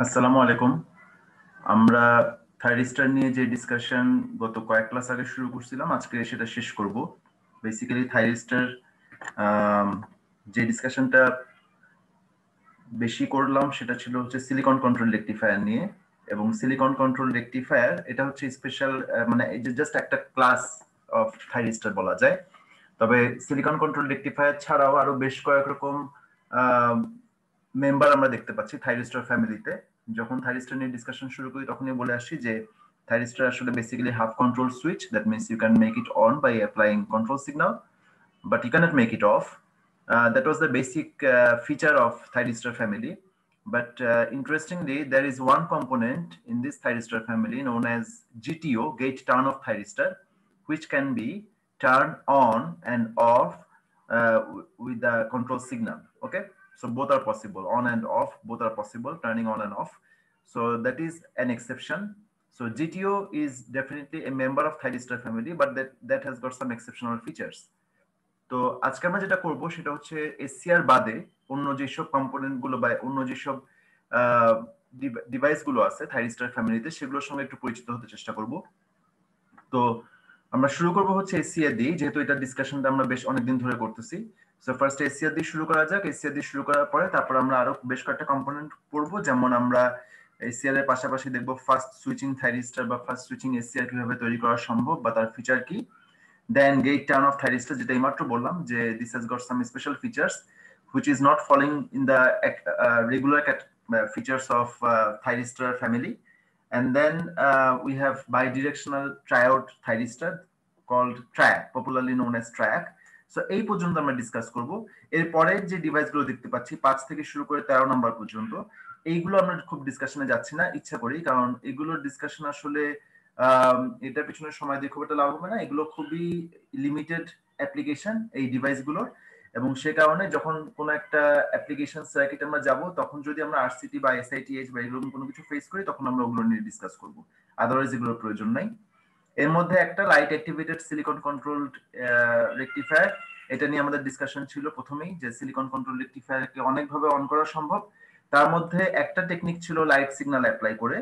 আসসালামু আলাইকুম। আমরা থাইরিস্টার নিয়ে যে ডিসকাশন গত কয়েক ক্লাস আগে শুরু করছিলাম, আজকে সেটা শেষ করব। বেসিক্যালি থাইরিস্টার যে ডিসকাশনটা বেশি করলাম সেটা ছিল হচ্ছে সিলিকন কন্ট্রোল রেকটিফায়ার নিয়ে। এবং সিলিকন কন্ট্রোল রেকটিফায়ার এটা হচ্ছে স্পেশাল, মানে জাস্ট একটা ক্লাস অফ থাইরিস্টার বলা যায়। তবে সিলিকন কন্ট্রোল রেকটিফায়ার ছাড়াও আরো বেশ কয়েক রকম মেম্বার আমরা দেখতে পাচ্ছি থাইরিস্টার ফ্যামিলিতে। যখন থাইরিস্টার নিয়ে ডিসকাশন শুরু করি তখনই বলে আসছি যে থাইরিস্টার আসলে basically half control switch, that means you can make it on by applying control signal, but you cannot make it off. That was the basic feature of thyristor family. But interestingly, there is one component in this thyristor family known as GTO, gate turn off thyristor, which can be turned on and off with the control signal. Okay, so both are possible, on and off, both are possible, turning on and off. So that is an exception. So GTO is definitely a member of thyristor family, but that has got some exceptional features. তো আজকে আমরা যেটা করব সেটা হচ্ছে SCR বাদে অন্য যেসব কম্পোনেন্ট গুলো বা অন্য যেসব ডিভাইস গুলো আছে থাইরিস্টার ফ্যামিলিতে সেগুলোর সঙ্গে একটু পরিচিত হতে চেষ্টা করব। তো আমরা শুরু করব হচ্ছে এসসিআর দিয়ে, যেহেতু এটা ডিসকাশনটা আমরা বেশ অনেকদিন ধরে করতেছি। সো ফার্স্ট এসসিআর দিয়ে শুরু করা যাক। এসসিআর দিয়ে শুরু করার পরে তারপর আমরা আরো বেশ কয়েকটা কম্পোনেন্ট পড়বো, যেমন আমরা এসসিআর এর পাশাপাশি দেখবো ফাস্ট সুইচিং থাইরিস্টার বা ফাস্ট সুইচিং এসসিআর কিভাবে তৈরি করা সম্ভব বা তার ফিচার কি। Then gate turn off thyristor, যেটা এইমাত্র বললাম যে this has got some special features which is not falling in the regular features of thyristor family. And then we have bidirectional triode thyristor called TRAC, popularly known as TRAC. So এই পর্যন্ত আমরা discuss করব। এরপরে যে ডিভাইসগুলো দেখতে পাচ্ছি 5 থেকে শুরু করে 13 নম্বর পর্যন্ত, এইগুলো আমরা খুব ডিসকাশনে যাচ্ছি না ইচ্ছা করি, কারণ এগুলোর ডিসকাশন আসলে এটার পিছনে সময় দিয়ে খুব একটা লাভ হবে না। এগুলো খুবই লিমিটেড অ্যাপ্লিকেশন এই ডিভাইসগুলোর, এবং সে কারণে যখন কোনো একটা অ্যাপ্লিকেশন সার্কিট আমরা যাব তখন যদি আমরা আরসিটি বা এসআইটিএইচ বা এরকম কোনো কিছু ফেস করি তখন আমরা ওগুলো নিয়ে ডিসকাস করব, আদারওয়াইজ এগুলোর প্রয়োজন নাই। এর মধ্যে একটা light activated silicon controlled rectifier, এটা নিয়ে আমাদের ডিসকাশন ছিল প্রথমেই যে সিলিকন কন্ট্রোল রেকটিফায়ারকে অনেকভাবে অন করা সম্ভব। তার মধ্যে একটা টেকনিক ছিল লাইট সিগন্যাল অ্যাপ্লাই করে।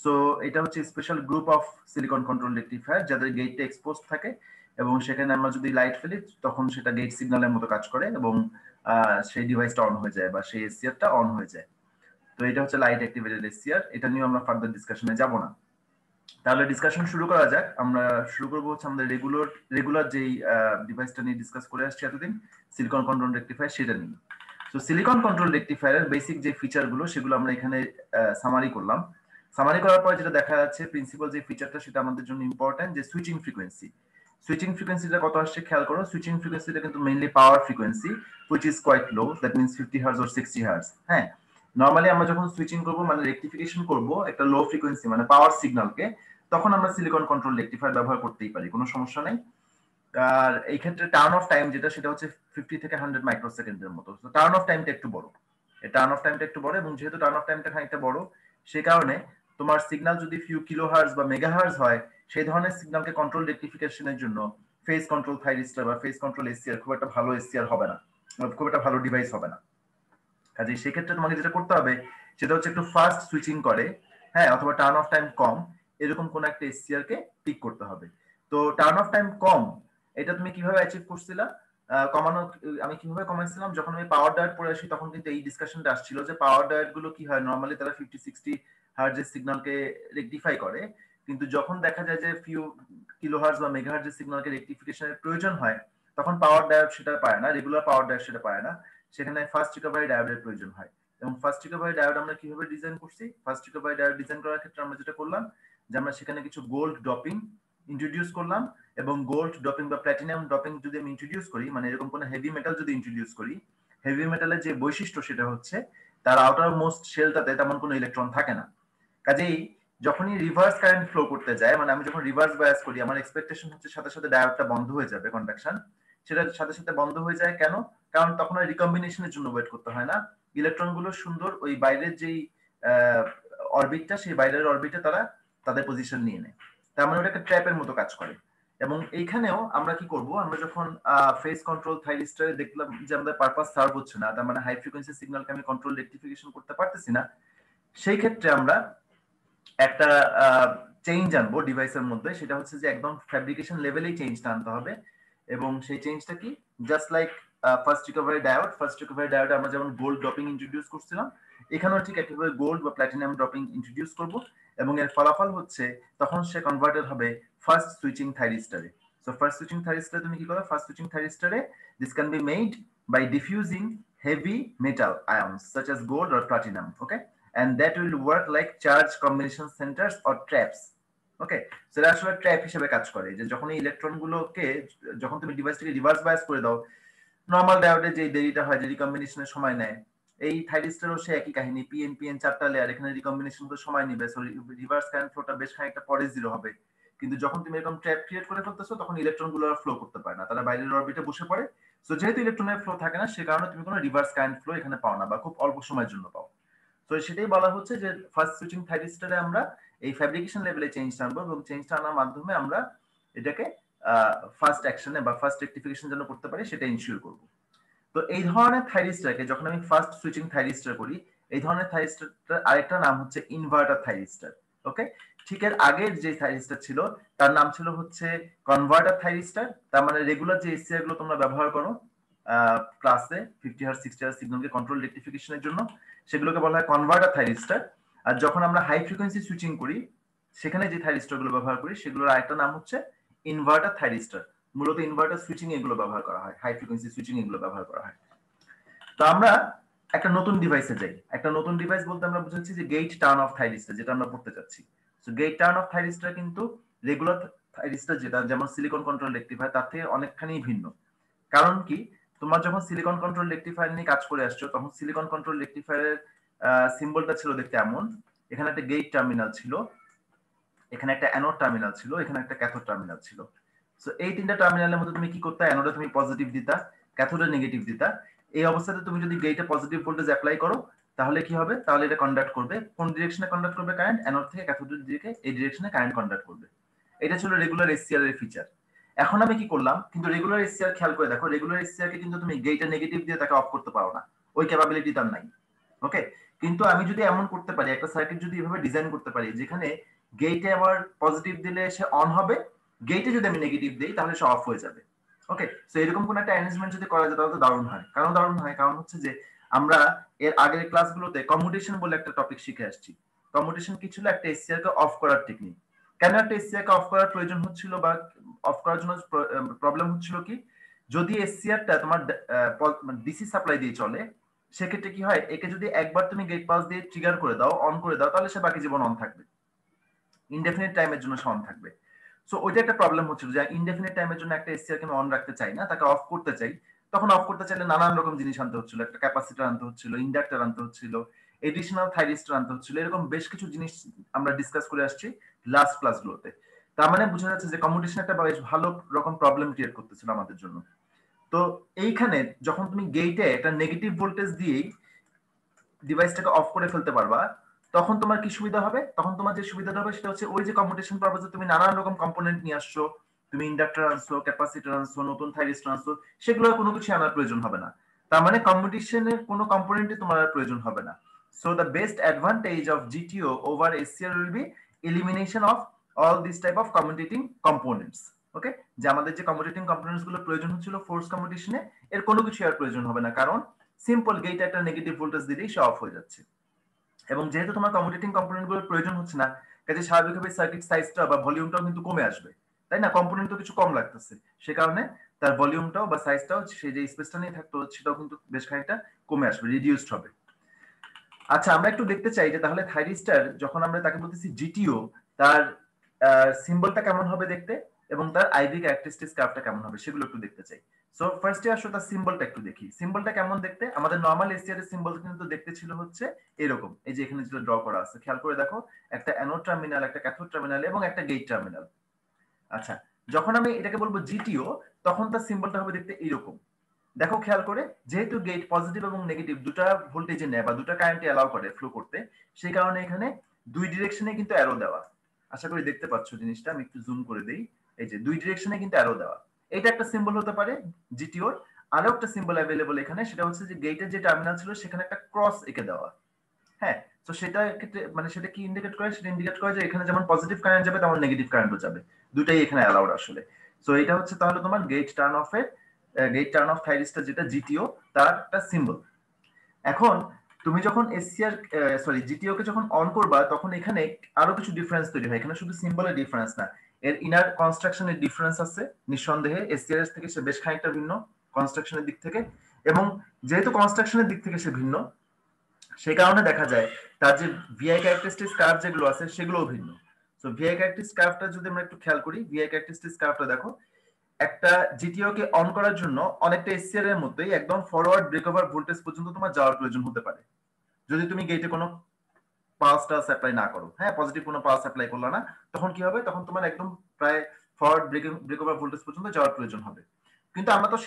সো এটা হচ্ছে special group of silicon control rectifier যাদের গেটটা এক্সপোজ থাকে, এবং সেখানে আমরা যদি লাইট ফেলি তখন সেটা গেট সিগন্যালের মতো কাজ করে এবং সেই ডিভাইসটা অন হয়ে যায় বা সেই এসসিআরটা অন হয়ে যায়। তো এটা হচ্ছে লাইট অ্যাক্টিভেটেড এসসিআর, এটা নিয়ে আমরা ফার্দার ডিসকাশনে যাব না। তাহলে ডিসকাশন শুরু করা যাক। আমরা শুরু করবো হচ্ছে আমাদের রেগুলার যেই ডিভাইসটা নিয়ে ডিসকাস করে আসছি এতদিন, সিলিকন কন্ট্রোল রেকটিফায়ার, সেটা নিয়ে। তো সিলিকন কন্ট্রোল রেকটিফায়ারের বেসিক যে ফিচারগুলো সেগুলো আমরা এখানে সামারি করলাম। সামারি করার পরে যেটা দেখা যাচ্ছে প্রিন্সিপাল যে ফিচারটা সেটা আমাদের জন্য ইম্পর্টেন্ট, যে সুইচিং ফ্রিকোয়েন্সি। সুইচিং ফ্রিকোয়েন্সিটা কত আসছে খেয়াল করো। সুইচিং ফ্রিকোয়েন্সিটা কিন্তু mainly power frequency which is quite low, that means 50 hertz or 60 hertz. হ্যাঁ, নরমালি আমরা যখন সুইচিং করব মানে রেকটিফিকেশন করব একটা লো ফ্রিকোয়েন্সি মানে পাওয়ার সিগন্যালকে, তখন আমরা সিলিকন কন্ট্রোল রেকটিফায়ার ব্যবহার করতেই পারি, কোনো সমস্যা নেই। আর এই ক্ষেত্রে টার্ন অফ টাইম যেটা সেটা হচ্ছে 50 থেকে 100 মাইক্রোসেকেন্ডের মতো। তো টার্ন অফ টাইমটা একটু বড়, এই টার্ন অফ টাইমটা একটু বড়, এবং যেহেতু টার্ন অফ টাইমটা খানিকটা বড় সেই কারণে তোমার সিগন্যাল যদি ফিউ কিলো হার্জ বা মেগা হার্জ হয় সেই ধরনের সিগন্যালকে কন্ট্রোল রেকটিফিকেশনের জন্য ফেজ কন্ট্রোল থাইরিস্টার বা ফেজ কন্ট্রোল এসসিআর খুব একটা ভালো এসসিআর হবে না, খুব একটা ভালো ডিভাইস হবে না। কাজে সেক্ষেত্রে তোমাকে যেটা করতে হবে সেটা হচ্ছে একটু ফাস্ট সুইচিং করে, হ্যাঁ, অথবা টার্ন অফ টাইম কম, এরকম কোন একটা এসসিআর কে পিক করতে হবে। তো টার্ন অফ টাইম কম এটা তুমি কিভাবে অ্যাচিভ করছিলা? কমানো, আমি কিভাবে কমাইছিলাম, যখন আমি পাওয়ার ডায়েট পড়ে আসি তখন কিন্তু এই ডিসকাশনটা আসছিল যে পাওয়ার ডায়েট গুলো কি হয়, নরমালি তারা 50-60 হার্জের সিগন্যালকে রেকটিফাই করে, কিন্তু যখন দেখা যায় যে ফিউ কিলো হার্জ বা মেগা হার্জের সিগন্যালকে রেকটিফিকেশনের প্রয়োজন হয় তখন পাওয়ার ডায়োড সেটা পায় না, রেগুলার পাওয়ার ডায়োড সেটা পায় না, সেখানে ফার্স্ট রিকভারি ডায়োডের প্রয়োজন হয়। এবং ফার্স্ট রিকভারি ডায়োড আমরা কিভাবে ডিজাইন করছি, ফার্স্ট রিকভারি ডায়োড ডিজাইন করার ক্ষেত্রে আমরা যেটা করলাম যে আমরা সেখানে কিছু গোল্ড ডপিং ইন্ট্রোডিউস করলাম, এবং গোল্ড ডপিং বা প্ল্যাটিনাম ডপিং যদি আমি ইন্ট্রোডিউস করি, মানে এরকম কোনো হেভি মেটাল যদি ইন্ট্রোডিউস করি, হেভি মেটালের যে বৈশিষ্ট্য সেটা হচ্ছে তার আউটার মোস্ট শেলটাতে তেমন কোনো ইলেকট্রন থাকে না। কাজেই যখনই রিভার্স কারেন্ট ফ্লো করতে যায়, মানে আমি যখন রিভার্স বায়াস করি আমার এক্সপেকটেশন হচ্ছে সাথে সাথে ডায়োডটা বন্ধ হয়ে যাবে, কন্ডাকশন সেটার সাথে সাথে বন্ধ হয়ে যায়। কেন? কারণ তখন আর রিকম্বিনেশনের জন্য ওয়েট করতে হয় না, ইলেকট্রন গুলো সুন্দর ওই বাইরের যেই অরবিটটা সেই বাইরের অরবিটে তারা তাদের পজিশন নিয়ে নেয়, তার মানে ওটা একটা ট্র্যাপের মতো কাজ করে। এবং এইখানেও আমরা কি করব, আমরা যখন ফেজ কন্ট্রোল থাইরিস্টারে দেখলাম যে আমাদের পারপাস সার্ভ হচ্ছে না, তার মানে হাই ফ্রিকোয়েন্সি সিগন্যালকে আমি কন্ট্রোল রেকটিফিকেশন করতে পারতেছি না, সেই ক্ষেত্রে আমরা একটা চেঞ্জ আনবো ডিভাইসের মধ্যে, সেটা হচ্ছে যে একদম ফ্যাব্রিকেশন লেভেলেই চেঞ্জটা আনতে হবে। এবং সেই চেঞ্জটা কি, just like first recovery diode আমরা যেমন গোল্ড ড্রপিং ইন্ট্রোডিউস করছিলাম, এখানেও ঠিক একেবারে গোল্ড বা প্ল্যাটিনাম ড্রপিং ইন্ট্রোডিউস করব, এবং এর ফলাফল হচ্ছে তখন সে কনভার্টেড হবে ফার্স্ট সুইচিং থাইরিস্টারে। সো ফার্স্ট সুইচিং থাইরিস্টারে তুমি কি করো, ফার্স্ট সুইচিং থাইরিস্টারে this can be made by diffusing heavy metal ions such as gold or platinum, okay, and that will work like charge combination centers or traps, okay. সেটা আসলে trap হিসেবে কাজ করে, যে যখন এই ইলেকট্রন গুলোকে, যখন তুমি ডিভাইসটাকে রিভার্স বায়াস করে দাও, নরমাল ডায়োডে যে দেরিটা হয়, যে রিকম্বিনেশনের সময় নেয়, এই থাইরিস্টারও সে একই কাহিনী, পিএন পিএন চারটা লেয়ার, এখানে রিকম্বিনেশন তো সময় নিবে, সো রিভার্স কারেন্ট ফ্লোটা বেশ খানিকটা পরে জিরো হবে। কিন্তু যখন তুমি এরকম ট্র্যাপ ক্রিয়েট করে ফেলতেছো, তখন ইলেকট্রন গুলো আর ফ্লো করতে পারে না, তারা বাইরের অরবিটে বসে পড়ে। সো যেহেতু ইলেকট্রনের ফ্লো থাকে না, সে কারণে তুমি কোনো রিভার্স কারেন্ট ফ্লো এখানে পাও না, বা খুব অল্প সময়ের জন্য পাও। তো সেটাই বলা হচ্ছে যে ফার্স্ট সুইচিং থাইরিস্টারে আমরা এই ফ্যাব্রিকেশন লেভেলে চেঞ্জটা আনবো, এবং চেঞ্জটা আনার মাধ্যমে আমরা এটাকে ফার্স্ট অ্যাকশনে বা ফার্স্ট রেকটিফিকেশন যেন করতে পারি সেটা ইনশিওর করব। তো এই ধরনের থাইরিস্টারকে যখন আমি ফার্স্ট সুইচিং থাইরিস্টার করি, এই ধরনের থাইরিস্টারটার আরেকটা নাম হচ্ছে ইনভার্টার থাইরিস্টার, ওকে। ঠিক এর আগের যে থাইরিস্টার ছিল তার নাম ছিল হচ্ছে কনভার্টার থাইরিস্টার। তার মানে রেগুলার যে এসসিআর গুলো তোমরা ব্যবহার করো ক্লাসে 50 হার্জ 60 হার্জ সিগন্যালকে কন্ট্রোল রেকটিফিকেশনের জন্য, সেগুলোকে বলা হয় কনভার্টার থাইরিস্টার। আর যখন আমরা হাই ফ্রিকোয়েন্সি সুইচিং করি, সেখানে যে থাইরিস্টার গুলো ব্যবহার করি সেগুলোর আরেকটা নাম হচ্ছে ইনভার্টার থাইরিস্টার। মূলত ইনভার্টার সুইচিং এগুলো ব্যবহার করা হয়, হাই ফ্রিকোয়েন্সি সুইচিং এগুলো ব্যবহার করা হয়। তো আমরা একটা নতুন ডিভাইসে যাই। একটা নতুন ডিভাইস বলতে আমরা বুঝাচ্ছি যে গেট টার্ন অফ থাইরিস্টার, যেটা আমরা পড়তে চাচ্ছি। সো গেট টার্ন অফ থাইরিস্টার কিন্তু রেগুলার থাইরিস্টার যেটা, যেমন সিলিকন কন্ট্রোল রেকটিফায়ার, তার থেকে অনেকখানি ভিন্ন। কারণ কি, তোমরা যখন সিলিকন কন্ট্রোল রেকটিফায়ার নিয়ে কাজ করে আসছো, তখন সিলিকন কন্ট্রোল রেকটিফায়ারের সিম্বলটা ছিল দেখতে এমন, এখানে একটা গেট টার্মিনাল ছিল, এখানে একটা অ্যানোড টার্মিনাল ছিল, এখানে একটা ক্যাথোড টার্মিনাল ছিল। সো এই তিনটা টার্মিনালের মধ্যে তুমি কি করতে, অ্যানোডে তুমি পজিটিভ দিতা, ক্যাথোডে নেগেটিভ দিতা। এই অবস্থাতে তুমি যদি গেটে পজিটিভ ভোল্টেজ অ্যাপ্লাই করো, তাহলে কি হবে, তাহলে এটা কন্ডাক্ট করবে। কোন ডিরেকশনে কন্ডাক্ট করবে কারেন্ট, অ্যানোড থেকে ক্যাথোডের দিকে, এই ডিরেকশনে কারেন্ট কন্ডাক্ট করবে। এটা ছিল রেগুলার এসসিআর এর ফিচার। এখন আমি কি করলাম, কিন্তু রেগুলার এসসিআর খেয়াল করে দেখো, রেগুলার এসসিআর কে কিন্তু তুমি গেটে নেগেটিভ দিয়ে তাকে অফ করতে পারো না, ওই ক্যাপাবিলিটি তার নাই, ওকে। কিন্তু আমি যদি এমন করতে পারি, একটা সার্কিট যদি এভাবে ডিজাইন করতে পারি যেখানে গেটে আমার পজিটিভ দিলে সে অন হবে, গেটে যদি আমি নেগেটিভ দিই তাহলে সে অফ হয়ে যাবে, ওকে। সো এরকম কোন একটা অ্যারেঞ্জমেন্ট যদি করা যায় তাহলে তো দারুণ হয়। কারণ দারুণ হয় কারণ হচ্ছে যে আমরা এর আগের ক্লাসগুলোতে কমিউটেশন বলে একটা টপিক শিখে আসছি। কমিউটেশন কি ছিল, একটা এসসিআর কে অফ করার টেকনিক। কেন একটা এসসিআর কে অফ করার প্রয়োজন হচ্ছিল, বা অফ করার জন্য প্রবলেম হচ্ছিল কি, যদি এসসিআরটা তোমার ডিসি সাপ্লাই দিয়ে চলে, সেক্ষেত্রে কি হয়, একে যদি একবার তুমি গেট পাস দিয়ে ট্রিগার করে দাও, অন করে দাও, তাহলে সে বাকি জীবন অন থাকবে, ইনডেফিনিট টাইমের জন্য সে অন থাকবে। সো ওইটা একটা প্রবলেম হচ্ছিল, যে ইনডেফিনিট টাইমের জন্য একটা এসসিআর কে আমি অন রাখতে চাই না, তাকে অফ করতে চাই। তখন অফ করতে চাইলে নানান রকম জিনিস আনতে হচ্ছিল, একটা ক্যাপাসিটর আনতে হচ্ছিল, ইন্ডাক্টর আনতে হচ্ছিল, এডিশনাল থাইরিস্টর আনতে হচ্ছিল, এরকম বেশ কিছু জিনিস আমরা ডিসকাস করে আসছি লাস্ট ক্লাসগুলোতে। তার মানে বোঝা যাচ্ছে যে কমিউটেশন একটা বেশ ভালো রকম প্রবলেম ক্রিয়েট করতেছিল আমাদের জন্য। তো এইখানে যখন তুমি গেটে একটা নেগেটিভ ভোল্টেজ দিয়েই ডিভাইসটাকে অফ করে ফেলতে পারবা, তখন তোমার কি সুবিধা হবে, তখন তোমার যে সুবিধাটা হবে সেটা হচ্ছে ওই যে কম্পিটিশন পারপাসে তুমি নানান রকম কম্পোনেন্ট নিয়ে আসছো, তুমি ইন্ডাক্টর আনছো, ক্যাপাসিটর আনছো, নতুন থাইরিস্টর আনছো, সেগুলোর কোনো কিছু আনার প্রয়োজন হবে না। তার মানে কম্পিটিশনের কোনো কম্পোনেন্টই তোমার আর প্রয়োজন হবে না। So the best advantage of GTO over SCR will be elimination of all this type of competing components, okay. যে আমাদের যে কম্পিটিটিং কম্পোনেন্টস গুলো প্রয়োজন হচ্ছিল ফোর্স কম্পিটিশনে, এর কোনো কিছু আর প্রয়োজন হবে না, কারণ সিম্পল গেট একটা নেগেটিভ ভোল্টেজ দিলেই সে অফ হয়ে যাচ্ছে। এবং যেহেতু তোমার কম্পিউটিং কম্পোনেন্ট গুলোর প্রয়োজন হচ্ছে না, কাজে স্বাভাবিকভাবে সার্কিট সাইজটা বা ভলিউমটাও কিন্তু কমে আসবে, তাই না, কম্পোনেন্ট তো কিছু কম লাগতেছে, সে কারণে তার ভলিউমটাও বা সাইজটাও, সে যে স্পেসটা নিয়ে থাকতো সেটাও কিন্তু বেশ খানিকটা কমে আসবে, রিডিউসড হবে। আচ্ছা, আমরা একটু দেখতে চাই যে তাহলে থাইরিস্টার যখন আমরা তাকে বলতেছি জিটিও, তার সিম্বলটা কেমন হবে দেখতে, এবং তার আইভি ক্যারেক্টারিস্টিক্স গ্রাফটা কেমন হবে সেগুলো একটু দেখতে চাই। সো ফার্স্টে আসো তার সিম্বলটা একটু দেখি। সিম্বলটা কেমন দেখতে, আমাদের নরমাল এসটিআর এর সিম্বল কিন্তু দেখতে ছিল হচ্ছে এরকম, এই যে এখানে যেটা ড্র করা আছে, খেয়াল করে দেখো, একটা অ্যানোড টার্মিনাল, একটা ক্যাথোড টার্মিনাল এবং একটা গেট টার্মিনাল। আচ্ছা, যখন আমি এটাকে বলবো জিটিও, তখন তার সিম্বলটা হবে দেখতে এরকম। দেখো খেয়াল করে, যেহেতু গেট পজিটিভ এবং নেগেটিভ দুটা ভোল্টেজে নেয় বা দুটা কারেন্টে অ্যালাউ করে ফ্লো করতে, সেই কারণে এখানে দুই ডিরেকশনে কিন্তু অ্যারো দেওয়া। আশা করি দেখতে পাচ্ছ জিনিসটা, আমি একটু জুম করে দেই। এই যে দুই ডিরেকশনে কিন্তু অ্যারো দেওয়া, এটা একটা সিম্বল হতে পারে জিটিওর। আরো একটা সিম্বল অ্যাভেলেবল এখানে, সেটা হচ্ছে যে গেটের যে টার্মিনাল ছিল সেখানে একটা ক্রস এঁকে দেওয়া। হ্যাঁ, তো সেটা ক্ষেত্রে মানে সেটা কি ইন্ডিকেট করে, সেটা ইন্ডিকেট করে যে এখানে যেমন পজিটিভ কারেন্ট যাবে তেমন নেগেটিভ কারেন্টও যাবে, দুটাই এখানে অ্যালাউড আসলে। সো এটা হচ্ছে তাহলে তোমার গেট টার্ন অফ এর গেট টার্ন অফ থাইরিস্টার যেটা জিটিও তার একটা সিম্বল। এখন তুমি যখন এসসিআর সরি জিটিও কে যখন অন করবা তখন এখানে আরো কিছু ডিফারেন্স তৈরি হয়, এখানে শুধু সিম্বলের ডিফারেন্স না, এর ইনার কনস্ট্রাকশনের ডিফারেন্স আছে নিঃসন্দেহে, এসসিআর এর থেকে সে বেশ খানিকটা ভিন্ন কনস্ট্রাকশনের দিক থেকে, এবং যেহেতু কনস্ট্রাকশনের দিক থেকে সে ভিন্ন সেই কারণে দেখা যায় তার যে ভিআই ক্যারেক্টারিস্টিক্স কার্ভ যেগুলো আছে সেগুলোও ভিন্ন। সো ভিআই ক্যারেক্টারিস্টিক্স কার্ভটা যদি আমরা একটু খেয়াল করি, ভিআই ক্যারেক্টারিস্টিক্স কার্ভটা দেখো, একটা জিটিও কে অন করার জন্য অনেকটা এসসিআর এর মধ্যেই একদম ফরওয়ার্ড ব্রেকওভার ভোল্টেজ পর্যন্ত তোমার যাওয়ার প্রয়োজন হতে পারে যদি তুমি গেটে কোনো পালস টালস অ্যাপ্লাই না করো। হ্যাঁ, পজিটিভ কোনো পালস অ্যাপ্লাই করলো না, তখন কি হবে, তখন তোমার একদম প্রায় ফরওয়ার্ড ব্রেকওভার ভোল্টেজ পর্যন্ত যাওয়ার প্রয়োজন হবে। কিন্তু আমরা তো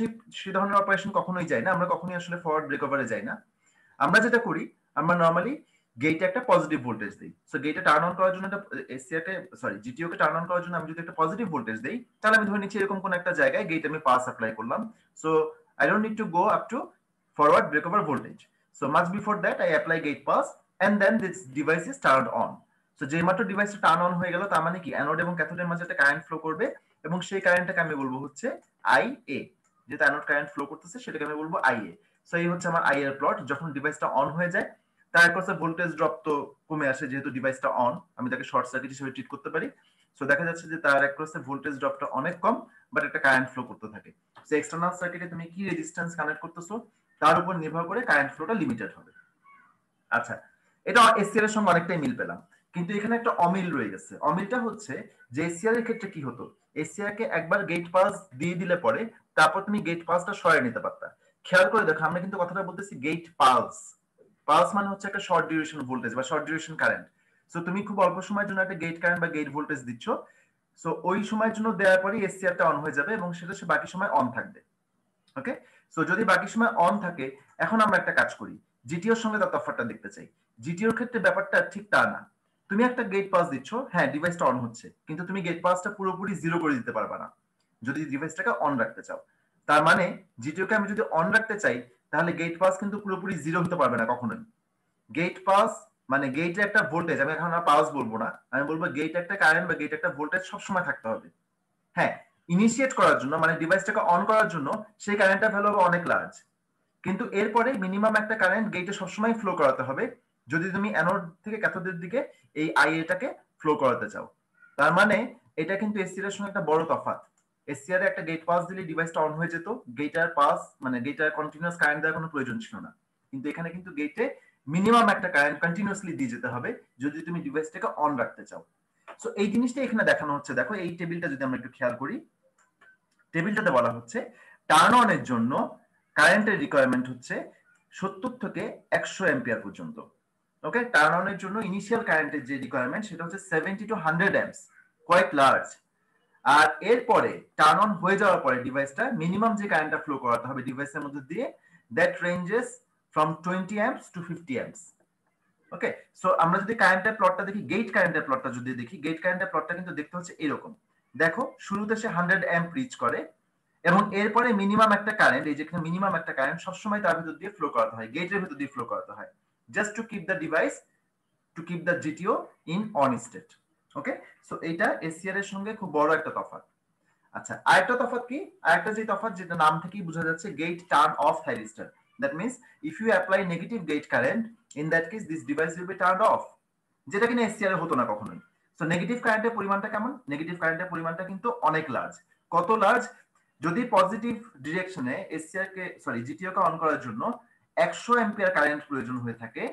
সেই ধরনের অপারেশন কখনোই যাই না, আমরা কখনোই আসলে ফরওয়ার্ড ব্রেকওভারে যাই না। আমরা যেটা করি, আমরা নরমালি গেটে একটা পজিটিভ ভোল্টেজ দিই। সো গেটে টার্ন অন করার জন্য একটা এসসিআর কে sorry GTO K turn on করার জন্য আমি যদি একটা পজিটিভ ভোল্টেজ দেই, তাহলে আমি ধরে নিচ্ছি এরকম কোন একটা জায়গায় গেটে আমি পাস অ্যাপ্লাই করলাম। So I don't need to go up to forward breakover voltage. So much before that I apply gate pass and then this device is turned on. So যে মাত্র ডিভাইসটা টার্ন অন হয়ে গেল তার মানে কি anode এবং ক্যাথোডের মাঝে একটা কারেন্ট ফ্লো করবে, এবং সেই কারেন্টটাকে আমি বলবো হচ্ছে IA, যেটা অ্যানোড কারেন্ট ফ্লো করতেছে সেটাকে আমি বলবো IA। সো এই হচ্ছে আমার IA এর প্লট। যখন ডিভাইসটা অন হয়ে যায় তার একপাশে ভোল্টেজ ড্রপ তো কমে আসে, যেহেতু ডিভাইসটা অন আমি তাকে শর্ট সার্কিট হিসেবে ট্রিট করতে পারি। সো দেখা যাচ্ছে যে তার একপাশে ভোল্টেজ ড্রপটা অনেক কম, বাট একটা কারেন্ট ফ্লো করতে থাকে। সো এক্সটার্নাল সার্কিটে তুমি কি রেজিস্ট্যান্স কানেক্ট করতেছো তার উপর নির্ভর করে কারেন্ট ফ্লোটা লিমিটেড হবে। আচ্ছা, এটা এসসিআর এর সঙ্গে অনেকটাই মিল পেলাম, কিন্তু এখানে একটা অমিল রয়ে গেছে। অমিলটা হচ্ছে যে এসসিআর এর ক্ষেত্রে কি হতো, এসসিআর কে একবার গেট পাস দিয়ে দিলে পরে তারপর তুমি গেট পাসটা সরিয়ে নিতে পারতা। খেয়াল করে দেখো, আমরা কিন্তু কথাটা বলতেছি গেট পালস। পালস মানে হচ্ছে একটা শর্ট ডিউরেশন ভোল্টেজ বা শর্ট ডিউরেশন কারেন্ট। সো তুমি খুব অল্প সময়ের জন্য একটা গেট কারেন্ট বা গেট ভোল্টেজ দিচ্ছ, সো ওই সময়ের জন্য দেওয়ার পরে এসসিআরটা অন হয়ে যাবে এবং সেটা সে বাকি সময় অন থাকবে। ওকে, সো যদি বাকি সময় অন থাকে, এখন আমরা একটা কাজ করি, জিটিওর সঙ্গে তার তফাৎটা দেখতে চাই। জিটিওর ক্ষেত্রে ব্যাপারটা ঠিক তা না, তুমি একটা গেট পাস দিচ্ছ, হ্যাঁ ডিভাইসটা অন হচ্ছে, কিন্তু তুমি গেট পাসটা পুরোপুরি জিরো করে দিতে পারবে না যদি ডিভাইসটাকে অন রাখতে চাও। তার মানে জিটিওকে আমি যদি অন রাখতে চাই তাহলে গেট পাস কিন্তু পুরোপুরি জিরো হতে পারবে না কখনোই। গেট পাস মানে গেটে একটা ভোল্টেজ, আমি এখন আর পাস বলবো না, আমি বলবো গেট একটা কারেন্ট বা গেট একটা ভোল্টেজ সবসময় থাকতে হবে। হ্যাঁ, ইনিশিয়েট করার জন্য মানে ডিভাইসটাকে অন করার জন্য সেই কারেন্টটা ভ্যালু হবে অনেক লার্জ, কিন্তু এরপরে মিনিমাম একটা কারেন্ট গেটে সবসময় ফ্লো করাতে হবে যদি তুমি অ্যানোড থেকে ক্যাথোডের দিকে এই আইএটাকে ফ্লো করাতে চাও। তার মানে এটা কিন্তু এসসিআর এর সঙ্গে একটা বড় তফাৎ। এসসিআর এ একটা গেট পাস দিলে ডিভাইসটা অন হয়ে যেত, গেটার পাস মানে গেটার কন্টিনিউয়াস কারেন্ট দেওয়ার কোনো প্রয়োজন ছিল না। কিন্তু এখানে কিন্তু গেটে মিনিমাম একটা কারেন্ট কন্টিনিউয়াসলি দিয়ে যেতে হবে যদি তুমি ডিভাইসটাকে অন রাখতে চাও। সো এই জিনিসটা এখানে দেখানো হচ্ছে, দেখো এই টেবিলটা যদি আমরা একটু খেয়াল করি, টেবিলটাতে বলা হচ্ছে টার্ন অন এর জন্য কারেন্টের রিকোয়ারমেন্ট হচ্ছে 70 থেকে 100 অ্যাম্পিয়ার পর্যন্ত। ওকে, টার্ন অন এর জন্য ইনিশিয়াল কারেন্টের যে রিকোয়ারমেন্ট সেটা হচ্ছে 70 টু 100 অ্যাম্পস, কোয়াইট লার্জ। আর এরপরে টার্ন অন হয়ে যাওয়ার পরে ডিভাইসটা মিনিমাম যে কারেন্টটা ফ্লো করাতে হবে ডিভাইসের মধ্যে দিয়ে, that ranges from 20 amps to 50 amps. Okay, so আমরা যদি কারেন্টের প্লটটা দেখি, গেট কারেন্টের প্লটটা যদি দেখি, গেট কারেন্টের প্লটটা কিন্তু দেখতে হচ্ছে এরকম। দেখো শুরুতে সে 100 অ্যাম্প রিচ করে এবং এরপরে মিনিমাম একটা কারেন্ট, এই যেখানে মিনিমাম একটা কারেন্ট সবসময় তার ভিতর দিয়ে ফ্লো করাতে হয়, গেটের ভিতর দিয়ে ফ্লো করাতে হয়, just to keep the device, to keep the জিটিও in on state. Okay, so এইটা এসসিআর এর সঙ্গে খুব বড় একটা তফাৎ। আচ্ছা, আরেকটা তফাৎ কি, আরেকটা যে তফাৎ যেটা নাম থেকেই বোঝা যাচ্ছে, gate turn off thyristor. That means if you apply negative gate current in that case this device will be turned off, যেটা কিনা এসসিআর এ হতো না কখনোই। সো নেগেটিভ কারেন্টের পরিমাণটা কেমন, নেগেটিভ কারেন্টের পরিমাণটা কিন্তু অনেক লার্জ। কত লার্জ, যদি পজিটিভ ডিরেকশনে এসসিআর কে সরি জিটিও কে অন করার জন্য 100 অ্যাম্পিয়ার কারেন্ট প্রয়োজন হয়ে থাকে,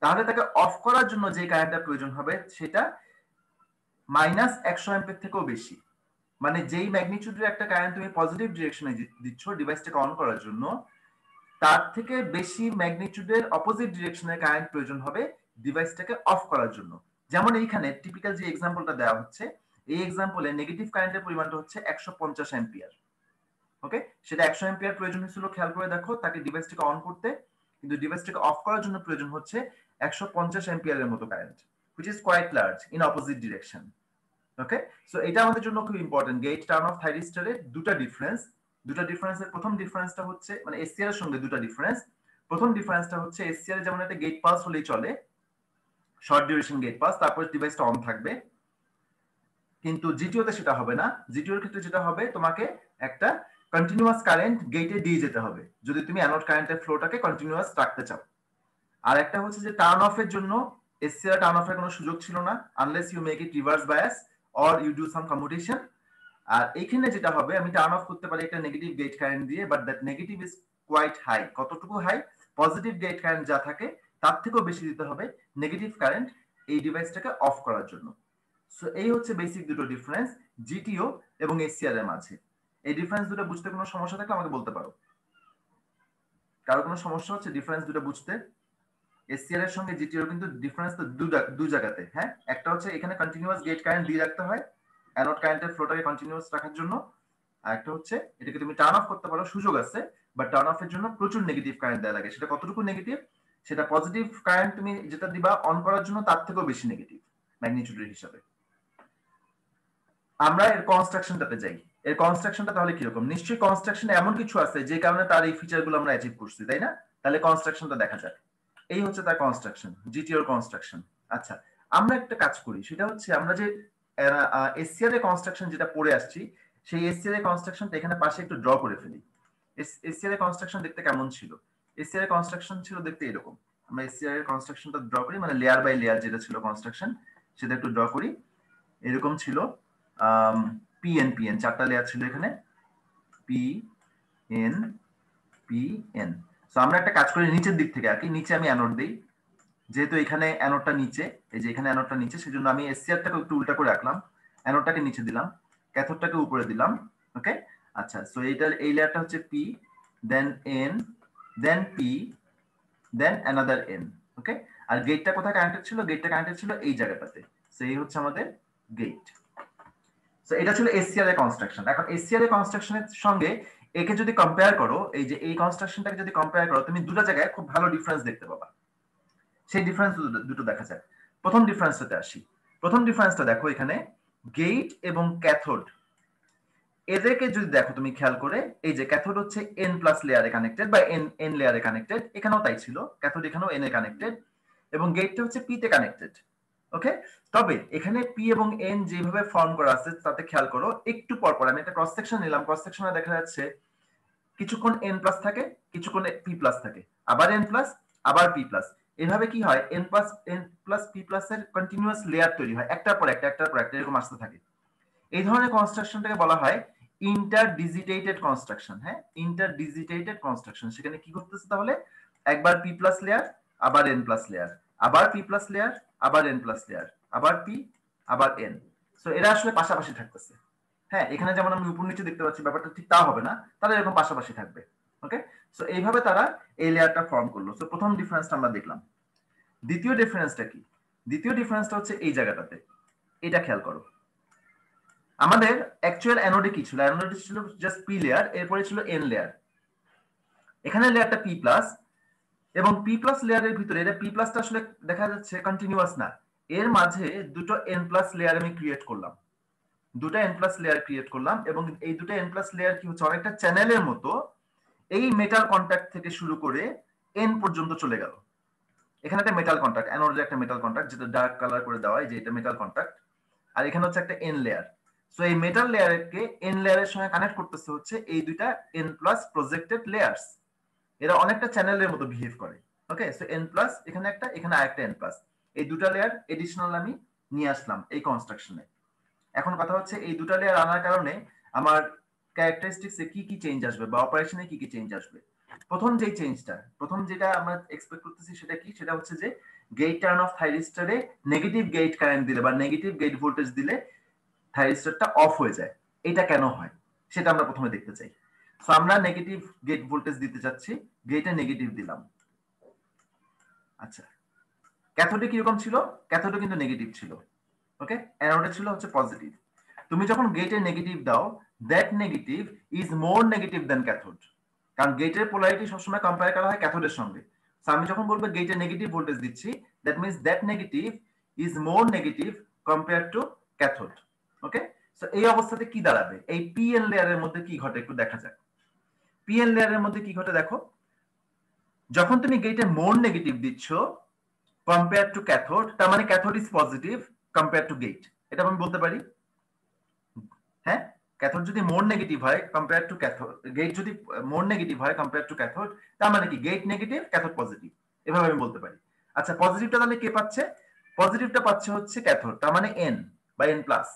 তাহলে তাকে অফ করার জন্য যে কারেন্টটা প্রয়োজন হবে সেটা -100 অ্যাম্পিয়ার থেকেও বেশি। মানে যেই ম্যাগনিটিউডের একটা কারেন্ট তুমি পজিটিভ ডিরেকশনে দিচ্ছ ডিভাইসটাকে অন করার জন্য, তার থেকে বেশি ম্যাগনিটিউডের অপোজিট ডিরেকশনে কারেন্ট প্রয়োজন হবে ডিভাইসটাকে অফ করার জন্য। যেমন এইখানে টিপিক্যাল যে এক্সাম্পলটা দেওয়া হচ্ছে, এই এক্সাম্পলে নেগেটিভ কারেন্টের পরিমাণটা হচ্ছে 150 অ্যাম্পিয়ার। ওকে, সেটা 100 অ্যাম্পিয়ার প্রয়োজন হয়েছিল, খেয়াল করে দেখো, তাকে ডিভাইসটাকে অন করতে, কিন্তু ডিভাইসটাকে অফ করার জন্য প্রয়োজন হচ্ছে 150 অ্যাম্পিয়ারের মতো current, which is quite large in opposite direction. Okay, so এটা আমাদের জন্য খুব ইম্পর্টেন্ট। গেট টার্ন অফ থাইরিস্টরের দুটা ডিফারেন্স, দুটা ডিফারেন্সের প্রথম ডিফারেন্সটা হচ্ছে মানে এসসিআর এর সঙ্গে দুটা ডিফারেন্স। প্রথম ডিফারেন্সটা হচ্ছে এসসিআর যেমন একটা গেট পাস হলেই চলে, শর্ট ডিউরেশন গেট পাস, তারপর ডিভাইসটা অন থাকবে। কিন্তু জিটিওতে সেটা হবে না। জিটিওর ক্ষেত্রে যেটা হবে, তোমাকে একটা কন্টিনিউয়াস কারেন্ট গেটে দিয়ে যেতে হবে যদি তুমি অ্যানোড কারেন্টের ফ্লোটাকে কন্টিনিউয়াস রাখতে চাও। আর একটা হচ্ছে যে টার্ন অফের জন্য এসসিআর টার্ন অফের কোনো সুযোগ ছিল না, unless you make it reverse bias or you do some commutation. আর এইখানে যেটা হবে, আমি টার্ন অফ করতে পারি একটা নেগেটিভ গেট কারেন্ট দিয়ে, but that negative is quite high. কতটুকু হাই? পজিটিভ গেট কারেন্ট যা থাকে তার থেকেও বেশি দিতে হবে নেগেটিভ কারেন্ট এই ডিভাইসটাকে অফ করার জন্য। সো এই হচ্ছে বেসিক দুটো ডিফারেন্স জিটিও এবং এসসিআর এর মাঝে। এই ডিফারেন্স দুটো বুঝতে কোনো সমস্যা থাকলে আমাকে বলতে পারো। কারো কোনো সমস্যা হচ্ছে ডিফারেন্স দুটো বুঝতে? এসসিআর এর সঙ্গে জিটিওর কিন্তু ডিফারেন্স তো দুই জায়গাতে। হ্যাঁ, একটা হচ্ছে এখানে কন্টিনিউয়াস গেট কারেন্ট দিয়ে রাখতে হয় অ্যানোড কারেন্টের ফ্লোটাকে কন্টিনিউয়াস রাখার জন্য, আর একটা হচ্ছে এটাকে তুমি টার্ন অফ করতে পারো, সুযোগ আছে, বাট টার্ন অফের জন্য প্রচুর নেগেটিভ কারেন্ট দেওয়া লাগে। সেটা কতটুকু নেগেটিভ? সেটা পজিটিভ কারেন্ট তুমি যেটা দিবা অন করার জন্য তার থেকেও বেশি নেগেটিভ ম্যাগনিটিউডের হিসাবে। আমরা এর কনস্ট্রাকশনটাতে যাই। এর কনস্ট্রাকশনটা তাহলে কিরকম? নিশ্চয়ই কনস্ট্রাকশনে এমন কিছু আছে যে কারণে তার এই ফিচারগুলো আমরা অ্যাচিভ করছি, তাই না? তাহলে কনস্ট্রাকশনটা দেখা যাক। এই হচ্ছে তার কনস্ট্রাকশন, জিটিওর কনস্ট্রাকশন। আচ্ছা, আমরা একটা কাজ করি, সেটা হচ্ছে আমরা যে এসসিআর এর কনস্ট্রাকশন যেটা পড়ে আসছি, সেই এসসিআর এর কনস্ট্রাকশনটা এখানে পাশে একটু ড্র করে ফেলি। এসসিআর এর কনস্ট্রাকশন দেখতে কেমন ছিল? এসসিআর এর কনস্ট্রাকশন ছিল দেখতে এরকম। আমরা এসসিআর এর কনস্ট্রাকশনটা ড্র করি, মানে লেয়ার বাই লেয়ার যেটা ছিল কনস্ট্রাকশন সেটা একটু ড্র করি। এরকম ছিল পিএন পিএন, চারটা লেয়ার ছিল এখানে, P N P N. So আমরা একটা কাজ করি, নিচের দিক থেকে আঁকি। নিচে আমি অ্যানোড দিই, যেহেতু এখানে অ্যানোডটা নিচে, এই যে এখানে অ্যানোডটা নিচে, সেজন্য আমি এসসিআরটাকে একটু উল্টা করে রাখলাম, অ্যানোডটাকে নিচে দিলাম, ক্যাথোডটাকে উপরে দিলাম। ওকে, আচ্ছা, সো এই লেয়ারটা হচ্ছে পি, দেন এন, দেন পি, দেন অ্যানাদার এন। ওকে, আর গেটটা কোথায় কানেক্টেড ছিল? গেটটা কানেক্টেড ছিল এই জায়গাটাতে। সো এই হচ্ছে আমাদের গেট। সো এটা ছিল এসসিআর এর কনস্ট্রাকশন। এখন এসসিআর এর কনস্ট্রাকশনের সঙ্গে একে যদি কম্পেয়ার করো, এই যে এই কনস্ট্রাকশনটাকে যদি কম্পেয়ার করো, তুমি দুটো জায়গায় খুব ভালো ডিফারেন্স দেখতে পাবা। সেই ডিফারেন্স দুটো দেখা যায়। প্রথম ডিফারেন্সটাতে আসি। প্রথম ডিফারেন্সটা দেখো, এখানে গেট এবং ক্যাথোড, এদেরকে যদি দেখো তুমি খেয়াল করে, এই যে ক্যাথোড হচ্ছে এন প্লাস লেয়ারে কানেক্টেড বা এন লেয়ারে কানেক্টেড, এখানেও তাই ছিল, ক্যাথোড এখানেও এন এ কানেক্টেড, এবং গেটটা হচ্ছে পি তে কানেক্টেড। ওকে, তবে এখানে পি এবং এন যেভাবে ফর্ম করা আছে তাতে খেয়াল করো, একটু পর পর আমি একটা ক্রস সেকশন নিলাম, ক্রস সেকশনে দেখা যাচ্ছে কিছুক্ষণ এন প্লাস থাকে, কিছুক্ষণ পি প্লাস থাকে, আবার এন প্লাস, আবার পি প্লাস। এভাবে কি হয়, এন প্লাস পি প্লাস এর কন্টিনিউয়াস লেয়ার তৈরি হয়, একটার পর একটা, একটার পর একটা, এরকম আসতে থাকে। এই ধরনের কনস্ট্রাকশনটাকে বলা হয় ইন্টারডিজিটেটেড কনস্ট্রাকশন। হ্যাঁ, ইন্টারডিজিটেটেড কনস্ট্রাকশন। সেখানে কি করতেছে তাহলে, একবার পি প্লাস লেয়ার, আবার এন প্লাস লেয়ার, আবার পি প্লাস লেয়ার, আবার এন প্লাস লেয়ার, আবার পি, আবার এন। সো এরা আসলে পাশাপাশি থাকতেছে। হ্যাঁ, এখানে যেমন আমি উপর নিচে দেখতে পাচ্ছি, ব্যাপারটা ঠিক তা হবে না, তারা এরকম পাশাপাশি থাকবে। ওকে, সো এইভাবে তারা এই লেয়ারটা ফর্ম করলো। সো প্রথম ডিফারেন্সটা আমরা দেখলাম। দ্বিতীয় ডিফারেন্সটা কি? দ্বিতীয় ডিফারেন্সটা হচ্ছে এই জায়গাটাতে, এটা খেয়াল করো। আমাদের অ্যাকচুয়াল অ্যানোডে কি ছিল? অ্যানোডে ছিল জাস্ট পি লেয়ার, এরপরে ছিল এন লেয়ার, এখানে লেয়ারটা পি প্লাস, এবং পি প্লাস লেয়ারের ভিতরে, এটা পি প্লাসটা আসলে দেখা যাচ্ছে কন্টিনিউয়াস না, এর মাঝে দুটো এন প্লাস লেয়ার আমি ক্রিয়েট করলাম, দুটো এন প্লাস লেয়ার ক্রিয়েট করলাম, এবং এই দুটো এন প্লাস লেয়ার কি হচ্ছে, অনেকটা চ্যানেলের মতো এই মেটাল কন্ট্যাক্ট থেকে শুরু করে এন পর্যন্ত চলে গেল। এখানে একটা মেটাল কন্ট্যাক্ট, অ্যানোডের একটা মেটাল কন্ট্যাক্ট, যেটা ডার্ক কালার করে দেওয়া হয়, যে এটা মেটাল কন্ট্যাক্ট, আর এখানে হচ্ছে একটা এন লেয়ার। সো এই মেটাল লেয়ারকে এন লেয়ারের সঙ্গে কানেক্ট করতেছে হচ্ছে এই দুইটা এন প্লাস প্রজেক্টেড লেয়ারস। এরা অনেকটা চ্যানেলের মতো বিহেভ করে। ওকে, সো এন প্লাস এখানে একটা, এখানে আরেকটা এন প্লাস, এই দুটা লেয়ার এডিশনাল আমি নিয়ে আসলাম এই কনস্ট্রাকশনে। এখন কথা হচ্ছে এই দুটা লেয়ার আনার কারণে আমার ক্যারেক্টারিস্টিক্সে কি কি চেঞ্জ আসবে বা অপারেশনে কি কি চেঞ্জ আসবে। প্রথম যেটা আমরা এক্সপেক্ট করতেছি সেটা কি, সেটা হচ্ছে যে গেট টার্ন অফ থাইরিস্টরে নেগেটিভ গেট কারেন্ট দিলে বা নেগেটিভ গেট ভোল্টেজ দিলে থাইরিস্টরটা অফ হয়ে যায়। এটা কেন হয় সেটা আমরা প্রথমে দেখতে চাই। সো আমরা নেগেটিভ গেট ভোল্টেজ দিতে চাচ্ছি, গেটে নেগেটিভ দিলাম। আচ্ছা, ক্যাথোডে কিরকম ছিল? ক্যাথোডে কিন্তু নেগেটিভ ছিল। ওকে, অ্যানোডে ছিল হচ্ছে পজিটিভ। তুমি যখন গেটে নেগেটিভ দাও, that negative is more negative than cathode, কারণ গেটের পোলারিটি সবসময় কম্পেয়ার করা হয় ক্যাথোডের সঙ্গে। সো আমি যখন বলবো গেটে নেগেটিভ ভোল্টেজ দিচ্ছি, that means that negative is more negative compare to cathode. Okay, so এই অবস্থাতে কি দাঁড়াবে, এই পিএন লেয়ারের মধ্যে কি ঘটে একটু দেখা যাক। পিএন লেয়ারের মধ্যে কি ঘটে দেখো, যখন তুমি গেটে মোর নেগেটিভ দিচ্ছ, কম্পেয়ার টু ক্যাথোড, তার মানে cathode is positive compare to get, এটা আমি বলতে পারি। হ্যাঁ, ক্যাথোড যদি মোর নেগেটিভ হয় কম্পেয়ার টু ক্যাথোড, গেট যদি মোর নেগেটিভ হয় কম্পেয়ার টু ক্যাথোড, তার মানে কি গেট নেগেটিভ ক্যাথোড পজিটিভ, এভাবে আমি বলতে পারি। আচ্ছা, পজিটিভটা তাহলে কে পাচ্ছে? পজিটিভটা পাচ্ছে হচ্ছে ক্যাথোড, তার মানে এন বা এন প্লাস।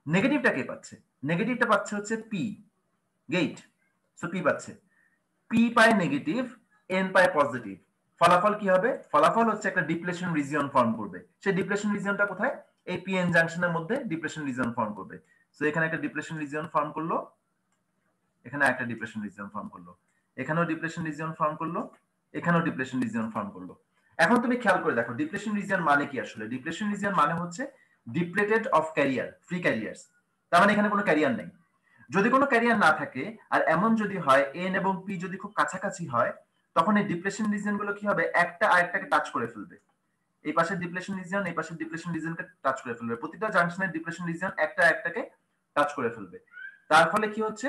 নেগেটিভটা কে পাচ্ছে? নেগেটিভটা পাচ্ছে হচ্ছে পি, গেট। সো পি পাচ্ছে, পি পায় নেগেটিভ, এন পায় পজিটিভ। ফলাফল কি হবে? ফলাফল হচ্ছে একটা ডিপ্লেশন রিজিয়ন ফর্ম করবে। সেই ডিপ্লেশন রিজিয়নটা কোথায়? এই পি এন জাংশনের মধ্যে ডিপ্লেশন রিজিয়ন ফর্ম করবে। সো এখানে একটা ডিপ্লেশন রিজিয়ন ফর্ম করলো, এখানে একটা ডিপ্রেশন রিজিয়ন ফর্ম করলো, এখানেও ডিপ্রেশন রিজিয়ন ফর্ম করলো, এখানেও ডিপ্রেশন রিজিয়ন ফর্ম করলো। এখন তুমি খেয়াল করে দেখো ডিপ্রেশন রিজিয়ন মানে কি আসলে? ডিপ্রেশন রিজিয়ন মানে হচ্ছে depleted of career, free carriers. তার মানে এখানে কোনো ক্যারিয়ার নেই। যদি কোনো ক্যারিয়ার না থাকে, আর এমন যদি হয় এন এবং পি যদি খুব কাছাকাছি হয়, তখন এই ডিপ্রেশন রিজিয়ন গুলো কি হবে? একটা আরেকটাকে টাচ করে ফেলবে। এই পাশের ডিপ্রেশন রিজিয়ন এই পাশের ডিপ্রেশন রিজিয়নকে টাচ করে ফেলবে। প্রতিটা জাংশনের ডিপ্রেশন রিজিয়ন একটা একটাকে টাচ করে ফেলবে। তার ফলে কি হচ্ছে?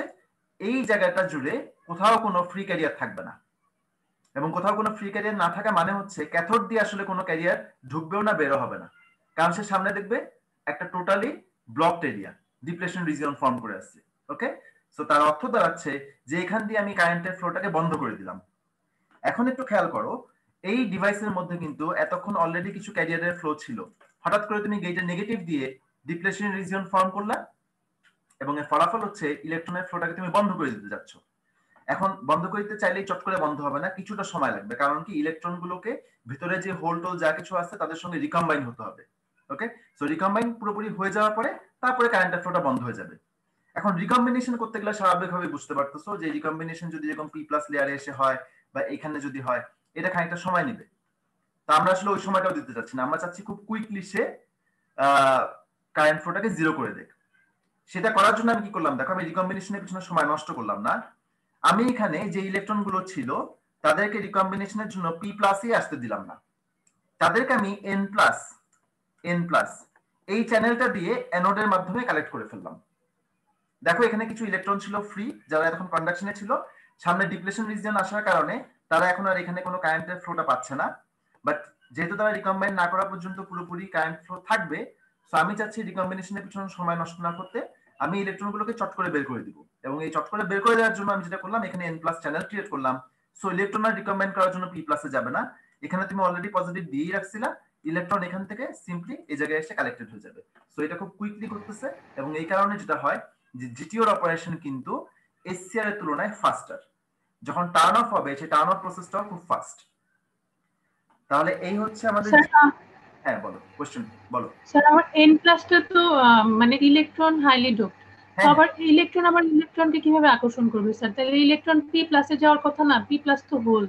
এই জায়গাটা জুড়ে কোথাও কোনো ফ্রি ক্যারিয়ার থাকবে না। এবং কোথাও কোনো ফ্রি ক্যারিয়ার না থাকা মানে হচ্ছে ক্যাথোড দিয়ে আসলে কোনো ক্যারিয়ার ঢুকবেও না, বেরো হবে না। কারণ সে সামনে দেখবে একটা totally blocked area, depression region form করে আসছে। ওকে, সো তার অর্থ দাঁড়াচ্ছে যে এখান দিয়ে আমি কারেন্টের ফ্লোটাকে বন্ধ করে দিলাম। এখন একটু খেয়াল করো, এই ডিভাইসের মধ্যে কিন্তু এতক্ষণ অলরেডি কিছু ক্যারিয়ারের ফ্লো ছিল। হঠাৎ করে তুমি গেটের নেগেটিভ দিয়ে ডিপ্লেশন রিজিয়ন ফর্ম করলা, এবং এর ফলাফল হচ্ছে ইলেকট্রনের ফ্লোটাকে তুমি বন্ধ করে দিতে যাচ্ছ। এখন বন্ধ করে দিতে চাইলেই চট করে বন্ধ হবে না, কিছুটা সময় লাগবে। কারণ কি, ইলেকট্রন গুলোকে ভিতরে যে হোল টোল যা কিছু আছে তাদের সঙ্গে রিকম্বাইন হতে হবে। ওকে, সো রিকম্বাইন পুরোপুরি হয়ে যাওয়ার পরে তারপরে কারেন্টের ফ্লোটা বন্ধ হয়ে যাবে। এখন রিকম্বিনেশন করতে গেলে স্বাভাবিকভাবে বুঝতে পারতেছো যে রিকম্বিনেশন যদি এরকম পি প্লাস লেয়ারে এসে হয় বা এখানে যদি হয়, এটা খানিকটা সময় নেবে। তা আমরা আসলে ওই সময়টাও দিতে চাচ্ছি না, আমরা চাচ্ছি খুব কুইকলি সে কারেন্ট ফ্লোটাকে জিরো করে দেখ। সেটা করার জন্য আমি কি করলাম দেখো, আমি রিকম্বিনেশনের পিছনে সময় নষ্ট করলাম না। আমি এখানে যে ইলেকট্রন গুলো ছিল তাদেরকে রিকম্বিনেশনের জন্য পি প্লাসই আসতে দিলাম না, তাদেরকে আমি এন প্লাস এই চ্যানেলটা দিয়ে অ্যানোডের মাধ্যমে কালেক্ট করে ফেললাম। দেখো এখানে কিছু ইলেকট্রন ছিল ফ্রি, যারা এখন কন্ডাকশনে ছিল, সামনে ডিপ্লেশন রিজিয়ন আসার কারণে তারা এখন আর এখানে কোনো কারেন্টের ফ্লোটা পাচ্ছে না। বাট যেহেতু তারা রিকম্বাইন না করা পর্যন্ত পুরোপুরি কারেন্ট ফ্লো থাকবে, সো আমি চাচ্ছি রিকম্বিনেশনের পিছনে সময় নষ্ট না করতে আমি ইলেকট্রনগুলোকে চট করে বের করে দিব। এবং এই চট করে বের করে দেওয়ার জন্য আমি যেটা করলাম, এখানে এন প্লাস চ্যানেল ক্রিয়েট করলাম। সো ইলেকট্রন আর রিকম্বাইন করার জন্য পি প্লাসে যাবে না, এখানে তুমি অলরেডি পজিটিভ দিয়েই রাখছিলা, ইলেকট্রন এখান থেকে সিম্পলি এই জায়গায় এসে কালেক্টেড হয়ে যাবে। সো এটা খুব কুইকলি করতেছে, এবং এই কারণে যেটা হয় যে জিটিওর অপারেশন কিন্তু এসসিআর এর তুলনায় ফাস্টার। যখন টার্ন অফ হবে সেই টার্ন অফ প্রসেসটাও খুব ফাস্ট। তাহলে এই হচ্ছে আমাদের। হ্যাঁ বলো, কোশ্চেন বলো। স্যার আমার এন প্লাসটা তো মানে ইলেকট্রন হাইলি ডোপড, তো আবার ইলেকট্রন আবার ইলেকট্রনকে কিভাবে আকর্ষণ করবে স্যার? তাহলে ইলেকট্রন পি প্লাসে যাওয়ার কথা না, পি প্লাস তো হোল।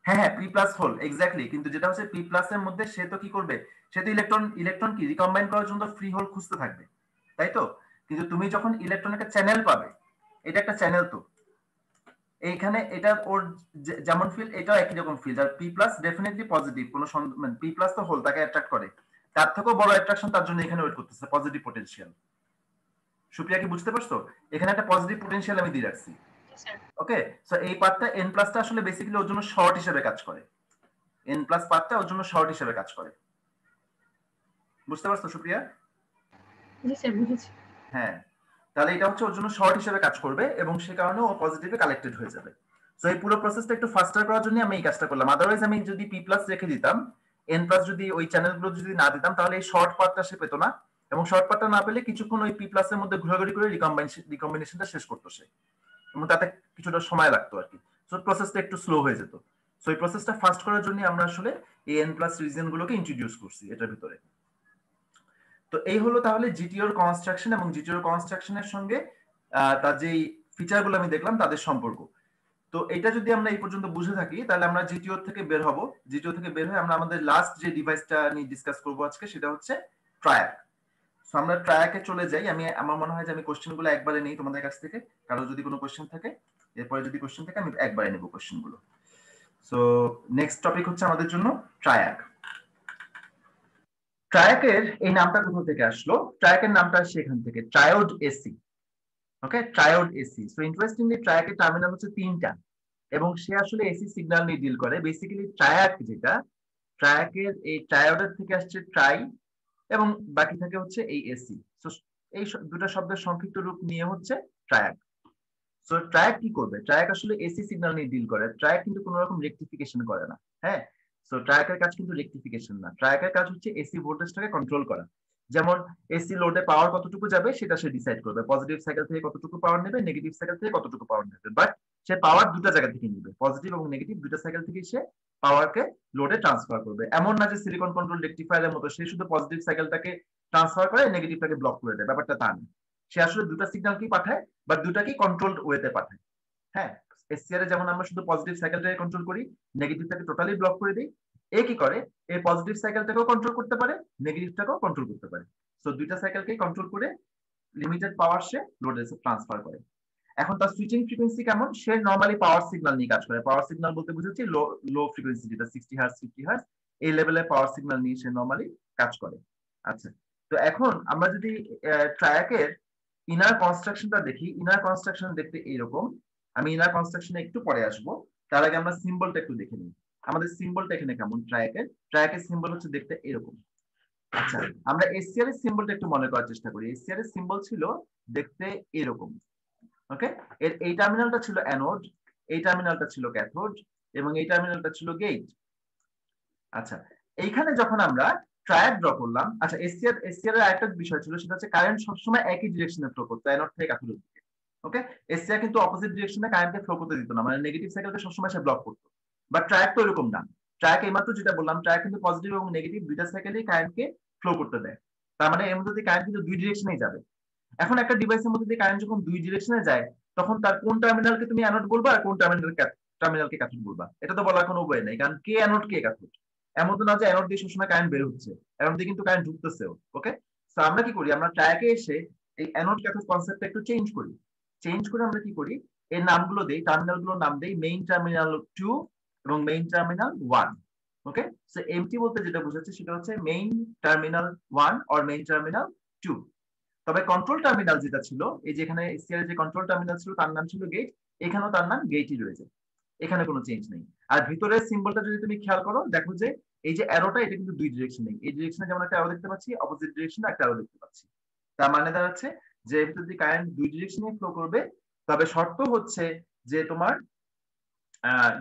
হ্যাঁ হ্যাঁ, পি প্লাস হোল এক্স্যাক্টলি, কিন্তু যেটা হচ্ছে পি প্লাস এর মধ্যে সে তো কি করবে, সে তো ইলেকট্রন কি রিকম্বাইন করার জন্য ফ্রি হোল খুঁজতে থাকবে, তাই তো? কিন্তু তুমি যখন ইলেকট্রন একটা চ্যানেল পাবে, এটা একটা চ্যানেল, তো এইখানে এটা ওর যেমন ফিল্ড এটাও একই রকম ফিল্ড, আর পি প্লাস ডেফিনেটলি পজিটিভ, কোনো মানে পি প্লাস তো হোল তাকে অ্যাট্রাক্ট করে, তার থেকেও বড় অ্যাট্রাকশন তার জন্য এখানে ওয়েট করতেছে, পজিটিভ পোটেনশিয়াল। সুপ্রিয়া কি বুঝতে পারছো? এখানে একটা পজিটিভ পোটেনশিয়াল আমি দিয়ে রাখছি। ওকে, সো এই পার্টটা এন প্লাসটা আসলে বেসিক্যালি ওর জন্য শর্ট হিসেবে কাজ করে, এন প্লাস পার্টটা ওর জন্য শর্ট হিসেবে কাজ করে। বুঝতে পারছো সুপ্রিয়া? জি স্যার, বুঝেছি। হ্যাঁ, তাহলে এটা হচ্ছে ওর জন্য শর্ট হিসেবে কাজ করবে, এবং সে কারণে ও পজিটিভে কালেক্টেড হয়ে যাবে। সো এই পুরো প্রসেসটা একটু ফাস্টার করার জন্য আমি এই কাজটা করলাম। আদারওয়াইজ আমি যদি পি প্লাস রেখে দিতাম, এন প্লাস যদি ওই চ্যানেলগুলো যদি না দিতাম, তাহলে এই শর্ট পার্টটা সে পেতো না, এবং শর্ট পার্টটা না পেলে কিছুক্ষণ ওই পি প্লাস এর মধ্যে ঘোরাঘুরি করে রিকম্বিনেশনটা শেষ করতো সে, এবং তাতে কিছুটা সময় লাগতো আর কি। সো প্রসেসটা একটু স্লো হয়ে যেত। সো এই প্রসেসটা ফাস্ট করার জন্য আমরা আসলে এই এন প্লাস রিজিয়ন গুলোকে ইন্ট্রোডিউস করছি এটার ভিতরে। তো এই হলো তাহলে জিটিওর কনস্ট্রাকশন, এবং জিটিওর কনস্ট্রাকশনের সঙ্গে তার যেই ফিচারগুলো আমি দেখলাম তাদের সম্পর্ক। তো এটা যদি আমরা এই পর্যন্ত বুঝে থাকি, তাহলে আমরা জিটিও থেকে বের হব। জিটিও থেকে বের হয়ে আমরা আমাদের লাস্ট যে ডিভাইসটা নিয়ে ডিসকাস করবো আজকে, সেটা হচ্ছে ট্রায়াক। সো আমরা ট্রায়াকে চলে যাই। আমার মনে হয় যে আমি কোশ্চেনগুলো একবারে নেই তোমাদের কাছ থেকে, কারো যদি কোনো কোশ্চেন থাকে, এরপরে যদি কোশ্চেন থাকে আমি একবারে নেব কোশ্চেনগুলো। সো নেক্সট টপিক হচ্ছে আমাদের জন্য ট্রায়াক। ট্রায়াকের এই নামটা কোথা থেকে আসলো? ট্রায়াকের নামটা আসছে এখান থেকে, triode AC. Okay, triode AC. So interestingly ট্রায়াকের টার্মিনাল হচ্ছে তিনটা, এবং সে আসলে এসি সিগন্যাল নিয়ে ডিল করে। বেসিক্যালি ট্রায়াক যেটা, ট্রায়াকের এই ট্রায়োডের থেকে আসছে ট্রাই, এবং বাকি থাকে হচ্ছে এই এসি। সো এই দুটো শব্দের সংক্ষিপ্ত রূপ নিয়ে হচ্ছে ট্রায়াক। সো ট্রায়াক কি করবে? ট্রায়াক আসলে এসি সিগন্যাল নিয়ে ডিল করে। ট্রায়াক কিন্তু কোনো রকম রেকটিফিকেশন করে না। হ্যাঁ, সো ট্রায়াকের কাজ কিন্তু রেকটিফিকেশন না, ট্রায়াকের কাজ হচ্ছে এসি ভোল্টেজটাকে কন্ট্রোল করা। যেমন এসি লোডে পাওয়ার কতটুকু যাবে সেটা সে ডিসাইড করবে, পজিটিভ সাইকেল থেকে কতটুকু পাওয়ার নেবে, নেগেটিভ সাইকেল থেকে কতটুকু পাওয়ার নেবে। বাট সে পাওয়ার দুটো জায়গা থেকে নিবে, পজিটিভ এবং নেগেটিভ দুটো সাইকেল থেকে সে পাওয়ারকে লোডে ট্রান্সফার করবে। এমন না যে সিলিকন কন্ট্রোল রেকটিফায়ারের মতো সে শুধু পজিটিভ সাইকেলটাকে ট্রান্সফার করে নেগেটিভটাকে ব্লক করে দেয়, ব্যাপারটা তা না। সে আসলে দুটো সিগন্যাল কি পাঠায়, বা দুটাকেই কন্ট্রোলড ওয়েতে পাঠায়। হ্যাঁ, এসসিআর এ যেমন আমরা শুধু পজিটিভ সাইকেলটাকে কন্ট্রোল করি, নেগেটিভটাকে টোটালি ব্লক করে দিই, এ কি করে এই পজিটিভ সাইকেলটাকেও কন্ট্রোল করতে পারে, নেগেটিভটাকেও কন্ট্রোল করতে পারে। সো দুইটা সাইকেলকেই কন্ট্রোল করে লিমিটেড পাওয়ার সে লোডে ট্রান্সফার করে। এখন তার সুইচিং ফ্রিকোয়েন্সি কেমন? সে নরমালি পাওয়ার সিগন্যাল নিয়ে কাজ করে। পাওয়ার সিগন্যাল বলতে বুঝাচ্ছি লো ফ্রিকোয়েন্সি, যেটা 60 হার্টজ 50 হার্টজ এই লেভেলের পাওয়ার সিগন্যাল নিয়ে সে নরমালি কাজ করে। আচ্ছা, তো এখন আমরা যদি ট্রায়াকের ইনার কনস্ট্রাকশনটা দেখি, ইনার কনস্ট্রাকশন দেখতে এইরকম। আমি ইনার কনস্ট্রাকশনে একটু পরে আসবো, তার আগে আমরা সিম্বলটা একটু দেখে নিই। আমাদের সিম্বলটা এখানে কেমন? ট্রায়াকের সিম্বল হচ্ছে দেখতে এরকম। আচ্ছা, আমরা এসসিআর এর সিম্বলটা একটু মনে করার চেষ্টা করি। এসসিআর এর সিম্বল ছিল দেখতে এরকম। ওকে, এর এই টার্মিনালটা ছিল অ্যানোড, এই টার্মিনালটা ছিল ক্যাথোড, এবং এই টার্মিনালটা ছিল গেট। আচ্ছা, এইখানে যখন আমরা ট্রায়াক ড্র করলাম, আচ্ছা এসসিআর এর আরেকটা বিষয় ছিল, সেটা হচ্ছে কারেন্ট সবসময় একই ডিরেকশনে ফ্লো করতো, অ্যানোড থেকে ক্যাথোডের দিকে। ওকে, এসসিআর কিন্তু অপোজিট ডিরেকশনে কারেন্টকে ফ্লো করতে দিত না, মানে নেগেটিভ সাইকেলকে সবসময় সে ব্লক করতো। বাট ট্রায়াক তো এরকম না। ট্রায়াক এইমাত্র যেটা বললাম, ট্রায়াক কিন্তু পজিটিভ এবং নেগেটিভ দুইটা সাইকেলেই কারেন্টকে ফ্লো করতে দেয়। তার মানে এর মধ্যে দিয়ে কারেন্ট কিন্তু দুই ডিরেকশনেই যাবে। এখন একটা ডিভাইসের মধ্যে দিয়ে কারেন্ট যখন দুই ডিরেকশনে যায়, তখন তার কোন টার্মিনালকে তুমি অ্যানোড বলবা আর কোন টার্মিনালকে ক্যাথোড বলবা, এটা তো বলার কোনো উপায় নেই, কারণ কে অ্যানোড কে ক্যাথোড। এমন তো না যে অ্যানোড দিয়ে সবসময় কারেন্ট বের হচ্ছে, অ্যানোড দিয়ে কিন্তু কারেন্ট ঢুকতেছেও। ওকে, তো আমরা কি করি, আমরা ট্রায়াকে এসে এই অ্যানোড ক্যাথোড কনসেপ্টটা একটু চেঞ্জ করি। চেঞ্জ করে আমরা কি করি, এর নামগুলো দেই, টার্মিনালগুলোর নাম দেই মেইন টার্মিনাল 2 এবং মেইন টার্মিনাল 1। ওকে, সো এমটি বলতে যেটা বোঝাচ্ছে সেটা হচ্ছে main terminal 1 or main terminal 2। তবে কন্ট্রোল টার্মিনাল যেটা ছিল, এই যে এখানে এসসিআর এর যে কন্ট্রোল টার্মিনাল ছিল তার নাম ছিল গেট, এখানেও তার নাম গেটই রয়েছে, এখানে কোনো চেঞ্জ নেই। আর ভিতরের সিম্বলটা যদি তুমি খেয়াল করো, দেখো যে এই যে অ্যারোটা, এটা কিন্তু দুই ডিরেকশনে, এই ডিরেকশনে যেমন একটা অ্যারো দেখতে পাচ্ছি, অপোজিট ডিরেকশনে একটা অ্যারো দেখতে পাচ্ছি। তার মানে দাঁড়াচ্ছে যে ভিতর দিয়ে কারেন্ট দুই ডিরেকশনে ফ্লো করবে, তবে শর্ত হচ্ছে যে তোমার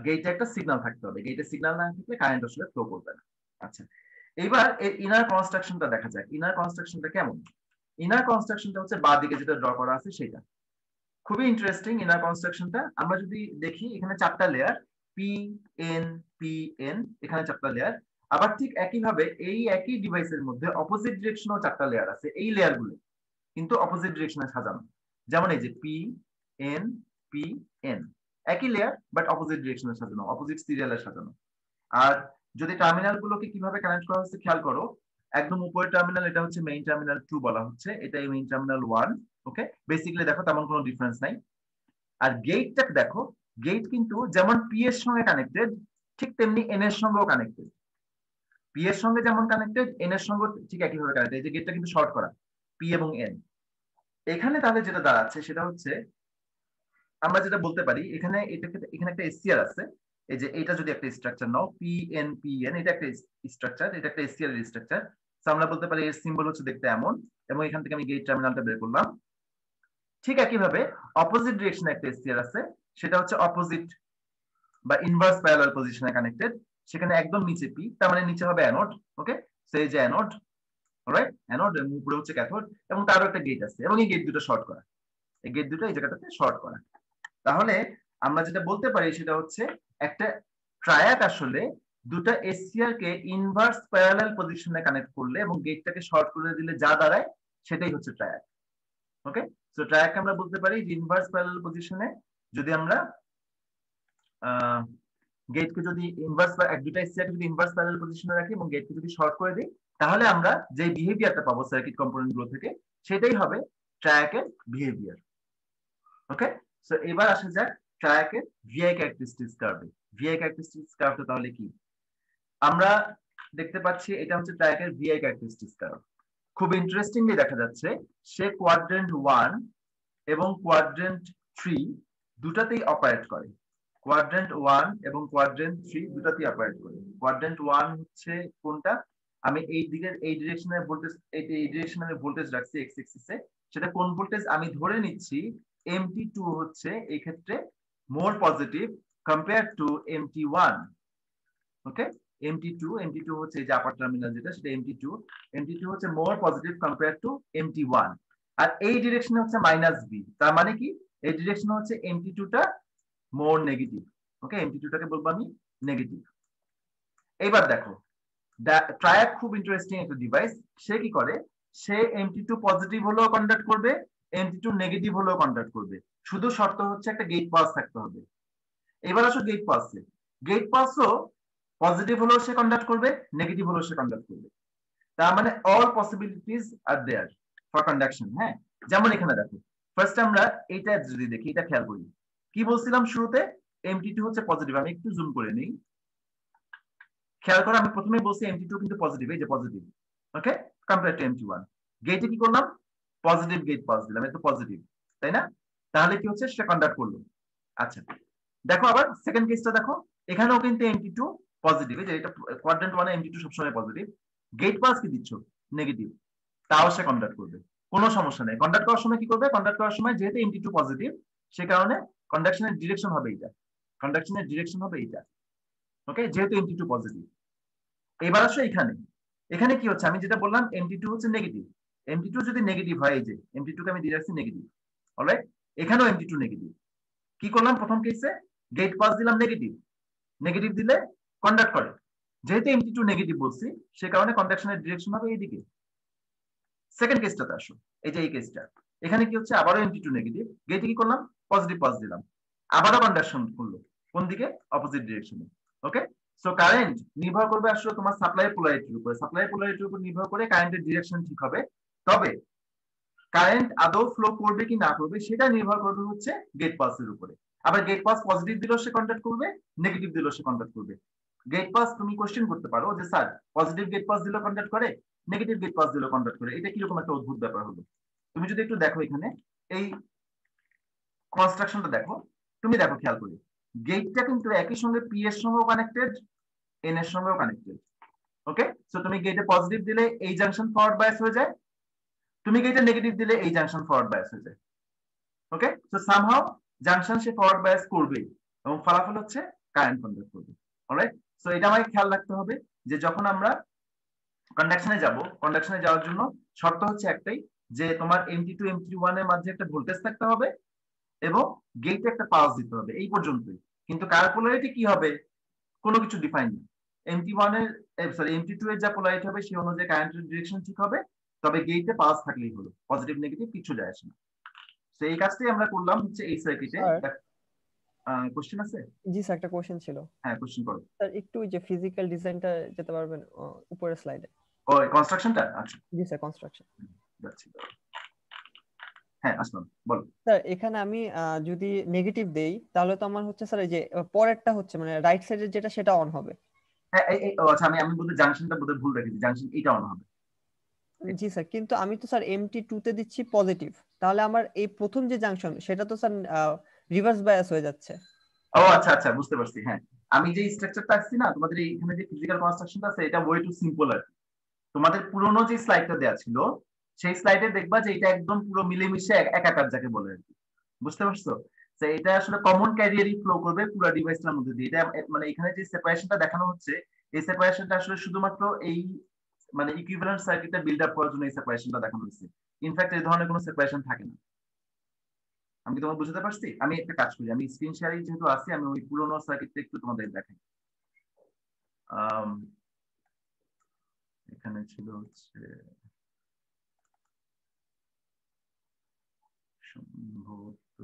গেটে একটা সিগন্যাল থাকতে হবে, গেটে সিগন্যাল না থাকলে কারেন্ট আসলে ফ্লো করবে না। আচ্ছা, এবার এর ইনার কনস্ট্রাকশনটা দেখা যাক, ইনার কনস্ট্রাকশনটা কেমন। ইনার কনস্ট্রাকশনটা হচ্ছে বাঁ দিকে যেটা ড্র করা আছে সেটা খুবই ইন্টারেস্টিং। ইনার কনস্ট্রাকশনটা আমরা যদি দেখি, এখানে চারটা layer, P N P N, এখানে চারটা লেয়ার। আবার ঠিক একইভাবে এই একই ডিভাইসের মধ্যে অপোজিট ডিরেকশনেও চারটা লেয়ার আছে, এই লেয়ারগুলো কিন্তু অপোজিট ডিরেকশনে সাজানো। যেমন এই যে পি এন, একই লেয়ার বাট অপোজিট ডিরেকশনে সাজানো, অপোজিট সিরিয়ালে সাজানো। আর যদি টার্মিনাল গুলোকে কিভাবে কানেক্ট করা হচ্ছে খেয়াল করো, একদম উপরের টার্মিনাল এটা হচ্ছে মেইন টার্মিনাল 2 বলা হচ্ছে, এটা মেইন টার্মিনাল 1। ওকে, বেসিক্যালি দেখো তেমন কোনো ডিফারেন্স নাই। আর গেটটা দেখো, গেট কিন্তু যেমন পি এর সঙ্গে কানেক্টেড, ঠিক তেমনি এন এর সঙ্গেও কানেক্টেড। পি এর সঙ্গে যেমন কানেক্টেড, এন এর সঙ্গে ঠিক একইভাবে কানেক্টেড। এই যে গেটটা কিন্তু শর্ট করা, পি এবং এন। এখানে তাহলে যেটা দাঁড়াচ্ছে সেটা হচ্ছে, আমরা যেটা বলতে পারি, এখানে এখানে একটা এসসিআর আছে, এই যে এটা যদি একটা স্ট্রাকচার নাও, পিএন, এটা একটা স্ট্রাকচার, এটা একটা এসসিআর এর স্ট্রাকচার। সো আমরা বলতে পারি এর সিম্বল হচ্ছে দেখতে এমন, এবং এখান থেকে আমি গেট টার্মিনালটা বের করলাম। ঠিক একইভাবে অপোজিট ডিরেকশনে একটা এসসিআর আছে, সেটা হচ্ছে অপোজিট বা ইনভার্স প্যারালাল পজিশনে কানেক্টেড, সেখানে একদম নিচে পি, তার মানে নিচে হবে অ্যানোড। ওকে, সো এই যে অ্যানোড, অলরাইট, অ্যানোড এবং উপরে হচ্ছে ক্যাথোড, এবং তারও একটা গেট আছে, এবং এই গেট দুটো শর্ট করা, এই গেট দুটো এই জায়গাটাতে শর্ট করা। তাহলে আমরা যেটা বলতে পারি সেটা হচ্ছে, একটা ট্রায়াক আসলে দুটা এসসিআর কে ইনভার্স প্যারালাল পজিশনে কানেক্ট করলে এবং গেটটাকে শর্ট করে দিলে যা দাঁড়ায় সেটাই হচ্ছে ট্রায়াক। ওকে, সো ট্রায়াককে আমরা বলতে পারি যে ইনভার্স প্যারালাল পজিশনে যদি আমরা গেটকে যদি ইনভার্স বা দুটা এসসিআর কে যদি ইনভার্স প্যারালাল পজিশনে রাখি এবং গেটকে যদি শর্ট করে দিই, তাহলে আমরা যে বিহেভিয়ারটা পাবো সার্কিট কম্পোনেন্ট গুলো থেকে, সেটাই হবে ট্রায়াকের বিহেভিয়ার। ওকে, সো এবার আসা যাক ট্রায়াকের ভিআই ক্যারেক্টারিস্টিক্স কার্ভে। ভিআই ক্যারেক্টারিস্টিক্স কার্ভটা তাহলে কি? আমরা দেখতে পাচ্ছি এটা হচ্ছে ট্রায়াকের ভিআই ক্যারেক্টারিস্টিক্স কার্ভ। খুব ইন্টারেস্টিংলি দেখা যাচ্ছে সে কোয়াড্রেন্ট 1 এবং কোয়াড্রেন্ট 3 দুটাতেই অপারেট করে, কোয়াড্রেন্ট 1 এবং কোয়াড্রেন্ট 3 দুটাতেই অপারেট করে। কোয়াড্রেন্ট 1 হচ্ছে কোনটা, আমি এই দিকের এই ডিরেকশনে ভোল্টেজ, এই ডিরেকশনে ভোল্টেজ রাখছি এক্স এক্সিসে, সেটা কোন ভোল্টেজ আমি ধরে নিচ্ছি MT2 হচ্ছে এই ক্ষেত্রে more positive compare to MT1। Okay, MT2 হচ্ছে এই যে আপার টার্মিনাল যেটা, সেটা MT2 হচ্ছে মোর পজিটিভ কম্পেয়ার টু MT1। আর এই ডিরেকশনে হচ্ছে -B, তার মানে কি এই ডিরেকশনে হচ্ছে MT2 টা মোর নেগেটিভ। ওকে, MT2 টাকে বলবো আমি নেগেটিভ। এইবার দেখো ট্রায়াড খুব ইন্টারেস্টিং একটা ডিভাইস। সে কি করে, সে MT2 পজিটিভ হলেও কন্ডাক্ট করবে, MT2 নেগেটিভ হলেও কন্ডাক্ট করবে, শুধু শর্ত হচ্ছে একটা গেট পাস থাকতে হবে। এবার আসো গেট পাসও পজিটিভ হলেও সে কন্ডাক্ট করবে, নেগেটিভ হলেও সে কন্ডাক্ট করবে। তার মানে all possibilities are there for conduction. হ্যাঁ, যেমন এখানে দেখো, ফার্স্ট আমরা এইটা যদি দেখি, এটা খেয়াল করি, কি বলছিলাম শুরুতে, MT2 হচ্ছে পজিটিভ। আমি একটু জুম করে নিই, খেয়াল করো, আমি প্রথমে বলছি MT2 কিন্তু পজিটিভ, এই যে positive. Okay, compare to MT1। গেটে কি করলাম, পজিটিভ গেট পাস দিলাম, এটা পজিটিভ, তাই না? তাহলে কি হচ্ছে, সেটা কন্ডাক্ট করলো। আচ্ছা, দেখো আবার সেকেন্ড কেসটা দেখো, এখানেও কিন্তু MT2 পজিটিভ, এই যে এটা কোয়াড্রেন্ট 1 এ MT2 সবসময় পজিটিভ, গেট পাস কি দিচ্ছ, নেগেটিভ, তাও সে কন্ডাক্ট করবে, কোনো সমস্যা নেই। কন্ডাক্ট করার সময় কি করবে, কন্ডাক্ট করার সময় যেহেতু MT2 পজিটিভ, সে কারণে কন্ডাকশনের ডিরেকশন হবে এইটা, ওকে, যেহেতু MT2 পজিটিভ। এবার আসো এখানে কি হচ্ছে, আমি যেটা বললাম MT2 হচ্ছে নেগেটিভ, MT2 যদি নেগেটিভ হয়, এই যে MT2 কে আমি দিয়ে রাখছি নেগেটিভ, অলরাইট, এখানেও MT2 নেগেটিভ। কি করলাম, প্রথম কেসে গেট পাস দিলাম নেগেটিভ দিলে কন্ডাক্ট করে, যেহেতু MT2 নেগেটিভ বলছি, সে কারণে কন্ডাকশনের ডিরেকশন হবে এইদিকে। সেকেন্ড কেসটাতে আসো, এই যে এই কেসটা, এখানে কি হচ্ছে, আবারও MT2 নেগেটিভ, গেটে কি করলাম, পজিটিভ পাস দিলাম, আবারও কন্ডাকশন করলো, কোন দিকে, অপোজিট ডিরেকশনে। ওকে, সো কারেন্ট নির্ভর করবে আসলে তোমার সাপ্লাই পোলারিটির উপর নির্ভর করে কারেন্টের ডিরেকশন ঠিক হবে। তবে কারেন্ট আদৌ ফ্লো করবে কি না করবে সেটা নির্ভর করবে হচ্ছে গেট পাসের উপরে। আবার গেট পাস পজিটিভ দিলেও সে কন্ডাক্ট করবে, নেগেটিভ দিলেও সে কন্ডাক্ট করবে। গেট পাস তুমি কোশ্চেন করতে পারো যে স্যার পজিটিভ গেট পাস দিলেও কন্ডাক্ট করে, নেগেটিভ গেট পাস দিলেও কন্ডাক্ট করে, এটা কিরকম একটা অদ্ভুত ব্যাপার হলো। তুমি যদি একটু দেখো এখানে এই কনস্ট্রাকশনটা দেখো, তুমি দেখো খেয়াল করি, গেটটা কিন্তু একই সঙ্গে পি এর সঙ্গেও কানেক্টেড, এন এর সঙ্গেও কানেক্টেড। ওকে, সো তুমি গেটে পজিটিভ দিলে এই জাংশন ফরওয়ার্ড বায়াস হয়ে যায়, তুমি গেটে নেগেটিভ দিলে এই জাংশন ফরওয়ার্ড বায়াস হয়ে যায়। ওকে, সো সামহাউ জাংশন সে ফরওয়ার্ড বায়াস করবে এবং ফলাফল হচ্ছে কারেন্ট কন্ডাক্ট করবে। অলরাইট, সো এটা আমাকে খেয়াল রাখতে হবে যে যখন আমরা কন্ডাকশনে যাওয়ার জন্য শর্ত হচ্ছে একটাই, যে তোমার MT2 MT1 এর মাঝে একটা ভোল্টেজ থাকতে হবে এবং গেটে একটা পালস দিতে হবে, এই পর্যন্তই। কিন্তু কার পোলারিটি কি হবে কোনো কিছু ডিফাইন নেই। MT2 এর যা পোলারিটি হবে সেই অনুযায়ী কারেন্টের ডিরেকশন ঠিক হবে, তবে গেটে পালস থাকলেই হলো, পজিটিভ নেগেটিভ কিছু যায় আসে না। তো এই কাজটাই আমরা করলাম হচ্ছে এই সার্কিটে। কোশ্চেন আছে? জি স্যার, একটা কোশ্চেন ছিল। হ্যাঁ, কোশ্চেন করো স্যার একটু যে ফিজিক্যাল ডিজাইনটা যেতে পারবেন উপরের স্লাইডে? ও কনস্ট্রাকশনটা, আচ্ছা জি স্যার, কনস্ট্রাকশন যাচ্ছি। হ্যাঁ আসলাম, বলো। স্যার এখানে আমি যদি নেগেটিভ দেই তাহলে তো আমার হচ্ছে স্যার এই যে পরেরটা হচ্ছে মানে রাইট সাইডের যেটা সেটা অন হবে। হ্যাঁ আচ্ছা, আমি বোধহয় জাংশনটা বোধহয় ভুল রেখেছি, জাংশন এটা অন হবে। জি স্যার, কিন্তু আমি তো স্যার MT2 তে দিচ্ছি পজিটিভ, তাহলে আমার এই প্রথম যে জাংশন সেটা তো স্যার রিভার্স বায়াস হয়ে যাচ্ছে। ও আচ্ছা আচ্ছা, বুঝতে পারছি। হ্যাঁ, আমি যে স্ট্রাকচারটা আসছি না তোমাদের এইখানে, যে ফিজিক্যাল কনস্ট্রাকশনটা আছে, এটা ওয়ে টু সিম্পল আর কি। তোমাদের পুরোনো যে স্লাইডটা দেওয়া ছিল সেই স্লাইডে দেখবা যে এটা একদম পুরো মিলেমিশে একাকার যাকে বলে আর কি, বুঝতে পারছো? তো এটা আসলে কমন ক্যারিয়ারই ফ্লো করবে পুরো ডিভাইসটার মধ্যে দিয়ে। এটা মানে এখানে যে সেপারেশনটা দেখানো হচ্ছে, এই সেপারেশনটা আসলে শুধুমাত্র এই মানে ইকুইভ্যালেন্ট সার্কিটটা বিল্ড আপ করার জন্য এই সেপারেশনটা দেখানো হচ্ছে। ইনফ্যাক্ট এই ধরনের কোনো সেপারেশন থাকে না। আমি তোমাকে বুঝতে পারছি। আমি একটা কাজ করি, আমি স্ক্রিন শেয়ারিং যেহেতু আছি, আমি ওই পুরোনো সার্কিটটা একটু তোমাদের দেখাই। এখানে ছিল হচ্ছে সম্ভবত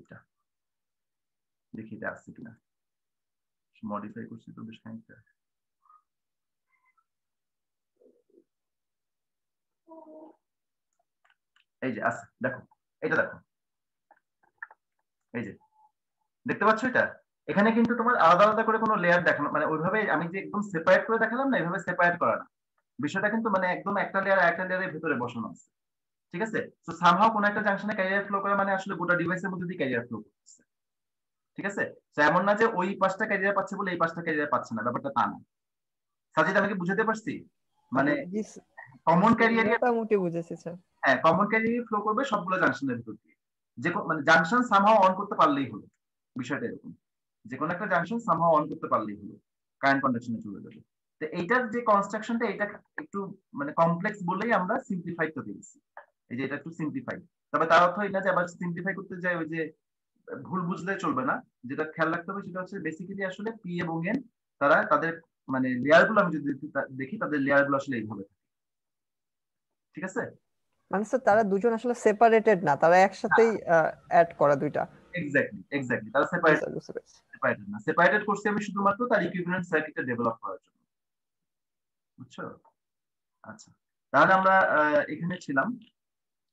এটা, দেখি এটা আসছে কিনা, মডিফাই করছি তো বেশ খানিকটা। এই যে আছে, দেখো এটা দেখো, এই যে দেখতে পাচ্ছ এটা, এখানে কিন্তু তোমার আলাদা আলাদা করে কোনো লেয়ার দেখানো, মানে ওইভাবে আমি যে একদম সেপারেট করে দেখালাম না, এইভাবে সেপারেট করা না, বিষয়টা কিন্তু মানে একদম একটা লেয়ার একটা লেয়ারের ভিতরে বসানো আছে। ঠিক আছে, তো সামহাউ কোন একটা জাংশনে ক্যারিয়ার ফ্লো করে মানে আসলে গোটা ডিভাইসের মধ্যে দিয়ে ক্যারিয়ার ফ্লো করছে। ঠিক আছে, তো এমন না যে ওই পাঁচটা ক্যারিয়ার পাচ্ছে বলে এই পাঁচটা ক্যারিয়ার পাচ্ছে না, ব্যাপারটা তা না। সাজিদ আমি কি বুঝাতে পারছি? মানে কমন ক্যারিয়ার মোটামুটি বুঝেছি স্যার। হ্যাঁ, কমন ক্যারিয়ার ফ্লো করবে সবগুলো জাংশনের ভিতর দিয়ে, যে মানে জাংশন সামহাও অন করতে পারলেই হলো, বিষয়টা এরকম, যে কোনো একটা জাংশন সামহাও অন করতে পারলেই হলো, কারেন্ট কন্ডাকশনে চলে যাবে। তো এইটার যে কনস্ট্রাকশনটা এটা একটু মানে কমপ্লেক্স বলেই আমরা সিম্পলিফাইড করে দিয়েছি, এই যে এটা একটু সিম্পলিফাইড। তবে তার অর্থ এটা যে আবার সিম্পলিফাই করতে যাই ওই যে ভুল বুঝলে চলবে না, যেটা খেয়াল রাখতে হবে সেটা হচ্ছে বেসিক্যালি আসলে পি এবং এন তারা তাদের মানে লেয়ার গুলো আমি যদি দেখি তাদের লেয়ার গুলো আসলে এইভাবে, ঠিক আছে? মানে স্যার তারা দুজন আসলে সেপারেটেড না, তারা একসাথেই অ্যাড করা দুইটা। এক্স্যাক্টলি তারা সেপারেটেড না, সেপারেটেড করছি আমি শুধুমাত্র তার ইকুইভ্যালেন্ট সার্কিটটা ডেভেলপ করার জন্য, বুঝছো? আচ্ছা, তাহলে আমরা এখানে ছিলাম,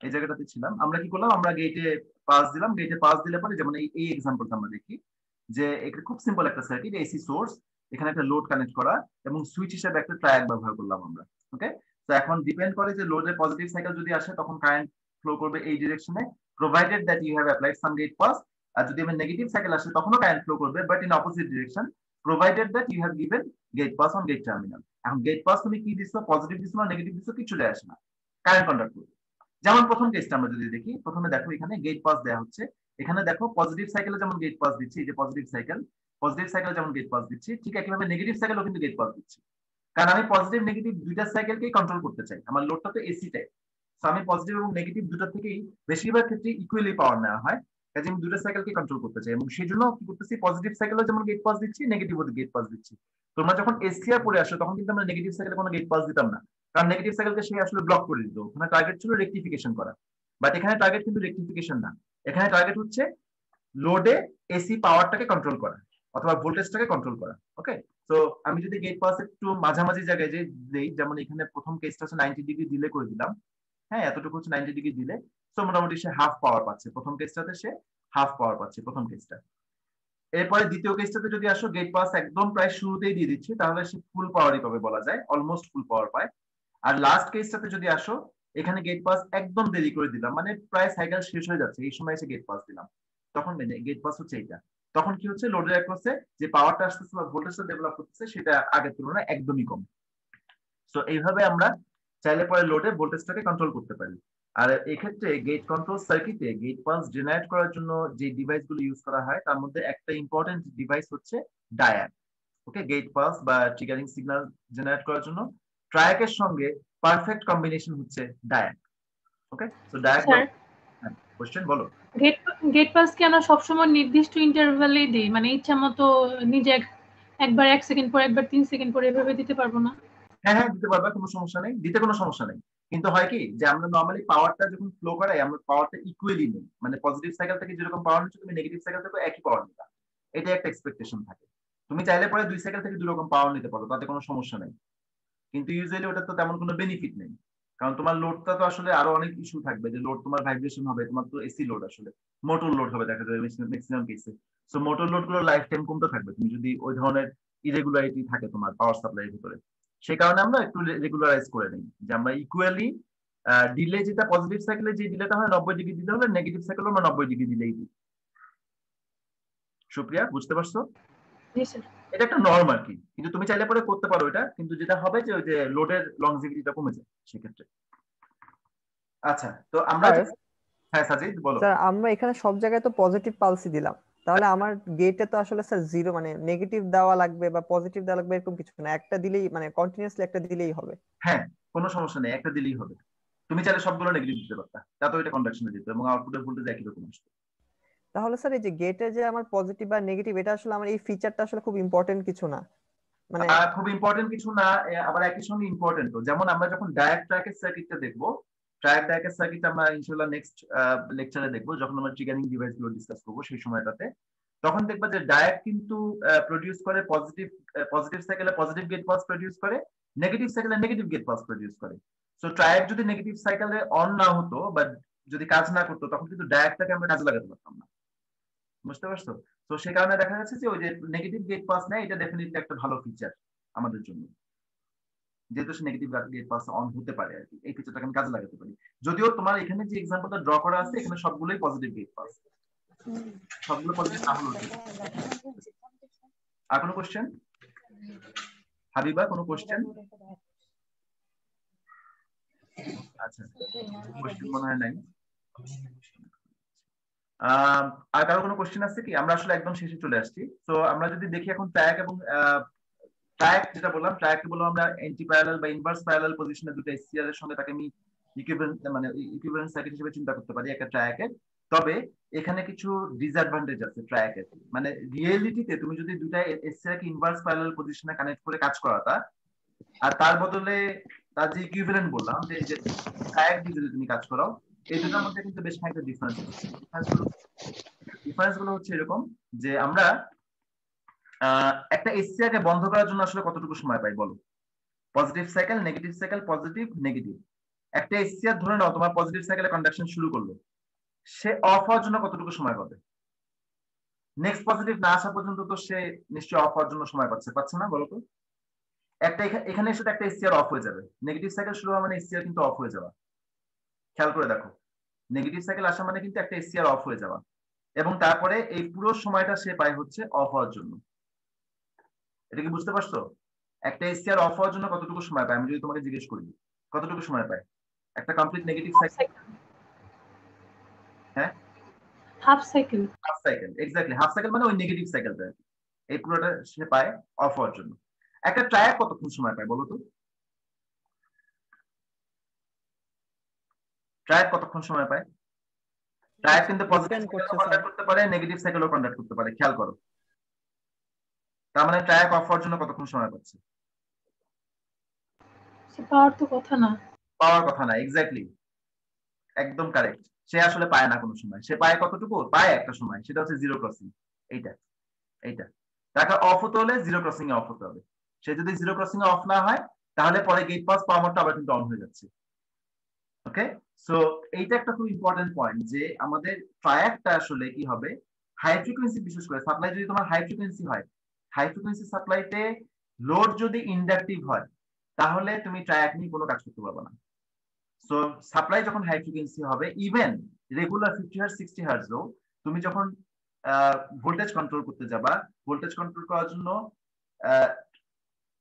এই জায়গাটাতে ছিলাম। আমরা কি করলাম, আমরা গেটে পাস দিলাম, গেটে পাস দিলে পরে যেমন এই এক্সাম্পলটা আমরা দেখি যে এটা খুব সিম্পল একটা সার্কিট, এসি সোর্স, এখানে একটা লোড কানেক্ট করা এবং সুইচ হিসেবে একটা ট্রায়াক ব্যবহার করলাম আমরা। ওকে, তো এখন ডিপেন্ড করে যে লোডের পজিটিভ সাইকেল যদি আসে তখন কারেন্ট ফ্লো করবে এই ডিরেকশনে, provided that you have applied some gate pulse. আর যদি আমার নেগেটিভ সাইকেল আসে তখনও কারেন্ট ফ্লো করবে, but in opposite direction, provided that you have given gate pulse on gate terminal. এখন গেট পাস তুমি কি দিচ্ছ, পজিটিভ দিচ্ছ না নেগেটিভ দিচ্ছ, কিছু যায় আসে না, কারেন্ট কন্ডাক্ট করবে। যেমন প্রথম কেসটা আমরা যদি দেখি, প্রথমে দেখো এখানে গেট পাস দেওয়া হচ্ছে, এখানে দেখো পজিটিভ সাইকেলে যেমন গেট পাস দিচ্ছি, এই যে পজিটিভ সাইকেল যেমন গেট পাস দিচ্ছি, ঠিক একইভাবে নেগেটিভ সাইকেলও কিন্তু গেট পাস দিচ্ছি, কারণ আমি পজিটিভ নেগেটিভ দুইটা সাইকেলকেই কন্ট্রোল করতে চাই, আমার লোডটা তো এসি টাইপ, সো আমি পজিটিভ এবং নেগেটিভ দুটো থেকেই বেশিরভাগ ক্ষেত্রে ইকুয়ালি পাওয়ার নেওয়া হয়, কাজে আমি দুটো সাইকেলকে কন্ট্রোল করতে চাই, এবং সেই জন্য কি করতেছি, পজিটিভ সাইকেলও যেমন গেট পাস দিচ্ছি, নেগেটিভও গেট পাস দিচ্ছি। তোমরা যখন এসিআর পড়ে আসো তখন কিন্তু আমরা নেগেটিভ সাইকেলে কোনো গেট পাস দিতাম না, কারণ নেগেটিভ সাইকেলকে সে আসলে ব্লক করে দিত, ওখানে টার্গেট ছিল রেকটিফিকেশন করা, বাট এখানে টার্গেট কিন্তু রেকটিফিকেশন না, এখানে টার্গেট হচ্ছে লোডে এসি পাওয়ারটাকে কন্ট্রোল করা অথবা ভোল্টেজটাকে কন্ট্রোল করা। ওকে, তো আমি যদি গেট পাস একটু মাঝামাঝি জায়গায় যে দেই, যেমন এখানে প্রথম কেসটা হচ্ছে 90 ডিগ্রি ডিলে করে দিলাম, হ্যাঁ এতটুকু হচ্ছে 90 ডিগ্রি দিলে, তো মোটামুটি সে হাফ পাওয়ার পাচ্ছে, প্রথম কেসটাতে সে হাফ পাওয়ার পাচ্ছে প্রথম কেসটা। এরপরে দ্বিতীয় কেসটাতে যদি আসো, গেট পাস একদম প্রায় শুরুতেই দিয়ে দিচ্ছি, তাহলে সে ফুল পাওয়ারই পাবে বলা যায়, অলমোস্ট ফুল পাওয়ার পায়। আর লাস্ট কেসটাতে যদি আসো, এখানে গেট পাস একদম দেরি করে দিলাম, মানে প্রায় সাইকেল শেষ হয়ে যাচ্ছে এই সময় এসে গেট পাস দিলাম, তখন গেট পাস হচ্ছে এইটা, তখন কি হচ্ছে, লোডের অ্যাক্রসে যে পাওয়ারটা আসতেছে বা ভোল্টেজটা ডেভেলপ করতেছে সেটা আগের তুলনায় একদমই কম। সো এইভাবে আমরা চাইলে পরে লোডে ভোল্টেজটাকে কন্ট্রোল করতে পারি। আর এক্ষেত্রে গেট কন্ট্রোল সার্কিটে গেট পালস জেনারেট করার জন্য যে ডিভাইসগুলো ইউজ করা হয় তার মধ্যে একটা ইম্পর্টেন্ট ডিভাইস হচ্ছে ডায়াড। ওকে, গেট পালস বা ট্রিগারিং সিগন্যাল জেনারেট করার জন্য ট্রায়াকের সঙ্গে পারফেক্ট কম্বিনেশন হচ্ছে ডায়াড। ওকে, সো ডায়াড কোশ্চেন বলো। গেট পাস কি আমরা সবসময় নির্দিষ্ট ইন্টারভ্যালেই দেই, মানে ইচ্ছা মতো নিজে একবার 1 সেকেন্ড পর একবার 3 সেকেন্ড পর এভাবে দিতে পারবো না? হ্যাঁ দিতে পারবা, কোনো সমস্যা নেই, দিতে কোনো সমস্যা নেই, কিন্তু হয় কি যে আমরা নর্মালি পাওয়ারটা যখন ফ্লো করাই আমরা পাওয়ারটা ইকুয়ালি নিই, মানে পজিটিভ সাইকেল থেকে যেরকম পাওয়ার নিচ্ছ তুমি নেগেটিভ সাইকেল থেকে একই পাওয়ার নিবা, এটা একটা এক্সপেকটেশন থাকে। তুমি চাইলে পরে 2 সাইকেল থেকে 2 রকম পাওয়ার নিতে পারো, তাতে কোনো সমস্যা নেই, কিন্তু ইউজুয়ালি ওটা তো তেমন কোনো বেনিফিট নেই, কারণ তোমার লোডটা তো আসলে আরো অনেক ইস্যু থাকবে, যে লোড তোমার ভাইব্রেশন হবে, তোমার তো এসি লোড আসলে মোটর লোড হবে দেখা যাবে ম্যাক্সিমাম কেসে। সো মোটর লোড গুলো লাইফ টাইম কমতে থাকবে তুমি যদি ওই ধরনের ইরেগুলারিটি থাকে তোমার পাওয়ার সাপ্লাইয়ের ভিতরে, সেই কারণে আমরা একটু রেগুলারাইজ করে নিই যে আমরা ইকুয়ালি ডিলে, যেটা পজিটিভ সাইকেলে যে ডিলেটা হয় 90 ডিগ্রি দিলে হলে নেগেটিভ সাইকেলে আমরা 90 ডিগ্রি দিলেই দিই। সুপ্রিয়া বুঝতে পারছো? এটা একটা নর্ম আর কি, কিন্তু তুমি চাইলে পরে করতে পারো এটা, কিন্তু যেটা হবে যে ওই যে লোডের লংজিভিটিটা কমে যায় সেক্ষেত্রে। আচ্ছা, তো আমরা হ্যাঁ সাজিদ বলো। স্যার আমরা এখানে সব জায়গায় তো পজিটিভ পালসই দিলাম, তাহলে আমার গেটে তো আসলে স্যার জিরো মানে নেগেটিভ দেওয়া লাগবে বা পজিটিভ দেওয়া লাগবে এরকম কিছু না, একটা দিলেই মানে কন্টিনিউয়াসলি একটা দিলেই হবে? হ্যাঁ কোনো সমস্যা নেই, একটা দিলেই হবে, তুমি চাইলে সবগুলো নেগেটিভ দিতে পারতা, তাতে ওইটা কন্ডাকশনে যেত এবং আউটপুটের ভোল্টেজ একই রকম আসতো। তাহলে স্যার এই যে গেটে যে আমার পজিটিভ বা নেগেটিভ, এটা আসলে আমার এই ফিচারটা আসলে খুব ইম্পর্টেন্ট কিছু না, মানে খুব ইম্পর্টেন্ট কিছু না, আবার একই সঙ্গে ইম্পর্টেন্ট। যেমন আমরা যখন ডায়াক ট্র্যাকের সার্কিটটা দেখবো, ট্র্যাকের সার্কিট আমরা ইনশাআল্লাহ নেক্সট লেকচারে দেখবো, যখন আমরা ট্রিগারিং ডিভাইস গুলো ডিসকাস করবো সেই সময়টাতে, তখন দেখবা যে ডায়াক কিন্তু প্রডিউস করে পজিটিভ সাইকেলে পজিটিভ গেট পালস প্রডিউস করে, নেগেটিভ সাইকেলে নেগেটিভ গেট পালস প্রডিউস করে। সো ট্রায়াক যদি নেগেটিভ সাইকেলে অন না হতো বা যদি কাজ না করতো তখন কিন্তু ডায়াকটাকে আমরা কাজে লাগাতে পারতাম না, বুঝতে পারছো? তো সেই কারণে দেখা যাচ্ছে যে ওই যে নেগেটিভ গেট পাস নেয়, এটা ডেফিনেটলি একটা ভালো ফিচার আমাদের জন্য, যেহেতু সে নেগেটিভ গেট পাস অন হতে পারে আর কি, এই ফিচারটাকে আমি কাজে লাগাতে পারি। যদিও তোমার এখানে যে এক্সাম্পলটা ড্র করা আছে এখানে সবগুলোই পজিটিভ গেট পাস, সবগুলো পজিটিভ না হলো। আর কোনো কোশ্চেন? হাবিবা কোনো কোশ্চেন? আচ্ছা, কোশ্চেন মনে হয় নাই। আর কারো কোনো কোশ্চেন আছে কি? আমরা আসলে একদম শেষে চলে আসছি। তো আমরা যদি দেখি এখন ট্র্যাক এবং ট্র্যাক যেটা বললাম, ট্র্যাক বললাম আমরা এন্টি প্যারালাল বা ইনভার্স প্যারালাল পজিশনে দুটো এসসিআর এর সঙ্গে তাকে আমি ইকুইভ্যালেন্ট সার্কিট হিসেবে চিন্তা করতে পারি একটা ট্র্যাকের। তবে এখানে কিছু ডিসঅ্যাডভান্টেজ আছে ট্র্যাকের। মানে রিয়েলিটিতে তুমি যদি দুটা এসসিআর কে ইনভার্স প্যারালাল পজিশনে কানেক্ট করে কাজ করাতা, আর তার বদলে তার যে ইকুইভ্যালেন্ট বললাম যে ট্র্যাক দিয়ে যদি তুমি কাজ করাও, এই দুটোর মধ্যে কিন্তু বেশ খানিকটা ডিফারেন্স আছে। ডিফারেন্স গুলো হচ্ছে এরকম যে আমরা একটা এসসিআর কে বন্ধ করার জন্য আসলে কতটুকু সময় পাই বলো? Positive cycle, negative cycle, positive negative. একটা এসসিআর ধরে নাও তোমার পজিটিভ সাইকেলে কন্ডাকশন শুরু করলো, সে অফ হওয়ার জন্য কতটুকু সময় পাবে? নেক্সট পজিটিভ না আসা পর্যন্ত তো সে নিশ্চয়ই অফ হওয়ার জন্য সময় পাচ্ছে না, বলো তো? একটা এখানে এসে একটা এসসিআর অফ হয়ে যাবে। নেগেটিভ সাইকেল শুরু হওয়া মানে এসসিআর কিন্তু অফ হয়ে যাওয়া। খেয়াল করে দেখো, নেগেটিভ সাইকেল আসা মানে কিন্তু একটা এসসিআর অফ হয়ে যাওয়া, এবং তারপরে এই পুরো সময়টা সে পায় হচ্ছে অফ হওয়ার জন্য। এটা কি বুঝতে পারছো? একটা এসসিআর অফ হওয়ার জন্য কতটুকু সময় পায়? আমি যদি তোমাকে জিজ্ঞেস করি কতটুকু সময় পায় একটা কমপ্লিট নেগেটিভ সাইকেল? হ্যাঁ, half cycle. Half cycle, exactly half cycle মানে ওই নেগেটিভ সাইকেলটা, এই পুরোটা সে পায় অফ হওয়ার জন্য। একটা ট্র্যাক কতক্ষণ সময় পায় বলো তো? ট্র্যাক কতক্ষণ সময় পায়? ট্র্যাক কিন্তু পজিটিভ সাইকেলও কন্ডাক্ট করতে পারে, নেগেটিভ সাইকেলও কন্ডাক্ট করতে পারে, খেয়াল করো। তার মানে ট্র্যাক অফ হওয়ার জন্য কতক্ষণ সময় পাচ্ছে? পাওয়ার তো কথা না, পাওয়ার কথা না, এক্স্যাক্টলি, একদম কারেক্ট। সে আসলে পায় না কোনো সময়। সে পায় কতটুকু? পায় একটা সময়, সেটা হচ্ছে জিরো ক্রসিং। এইটা এইটা টাকা অফ হতে হলে জিরো ক্রসিং এ অফ হতে হবে। সে যদি জিরো ক্রসিং এ অফ না হয়, তাহলে পরে গেট পাস পাওয়ারটা আবার কিন্তু অন হয়ে যাচ্ছে। ওকে, সো এইটা একটা খুব ইম্পর্টেন্ট পয়েন্ট যে আমাদের ট্রায়াকটা আসলে কি হবে, হাই ফ্রিকোয়েন্সি, বিশেষ করে সাপ্লাই যদি তোমার হাই ফ্রিকোয়েন্সি হয়, হাই ফ্রিকোয়েন্সি সাপ্লাইতে লোড যদি ইন্ডাকটিভ হয়, তাহলে তুমি ট্রায়াক নিয়ে কোনো কাজ করতে পারবে না। সো সাপ্লাই যখন হাই ফ্রিকোয়েন্সি হবে, ইভেন রেগুলার 50 হার্জ 60 হার্জও তুমি যখন ভোল্টেজ কন্ট্রোল করতে যাবা, ভোল্টেজ কন্ট্রোল করার জন্য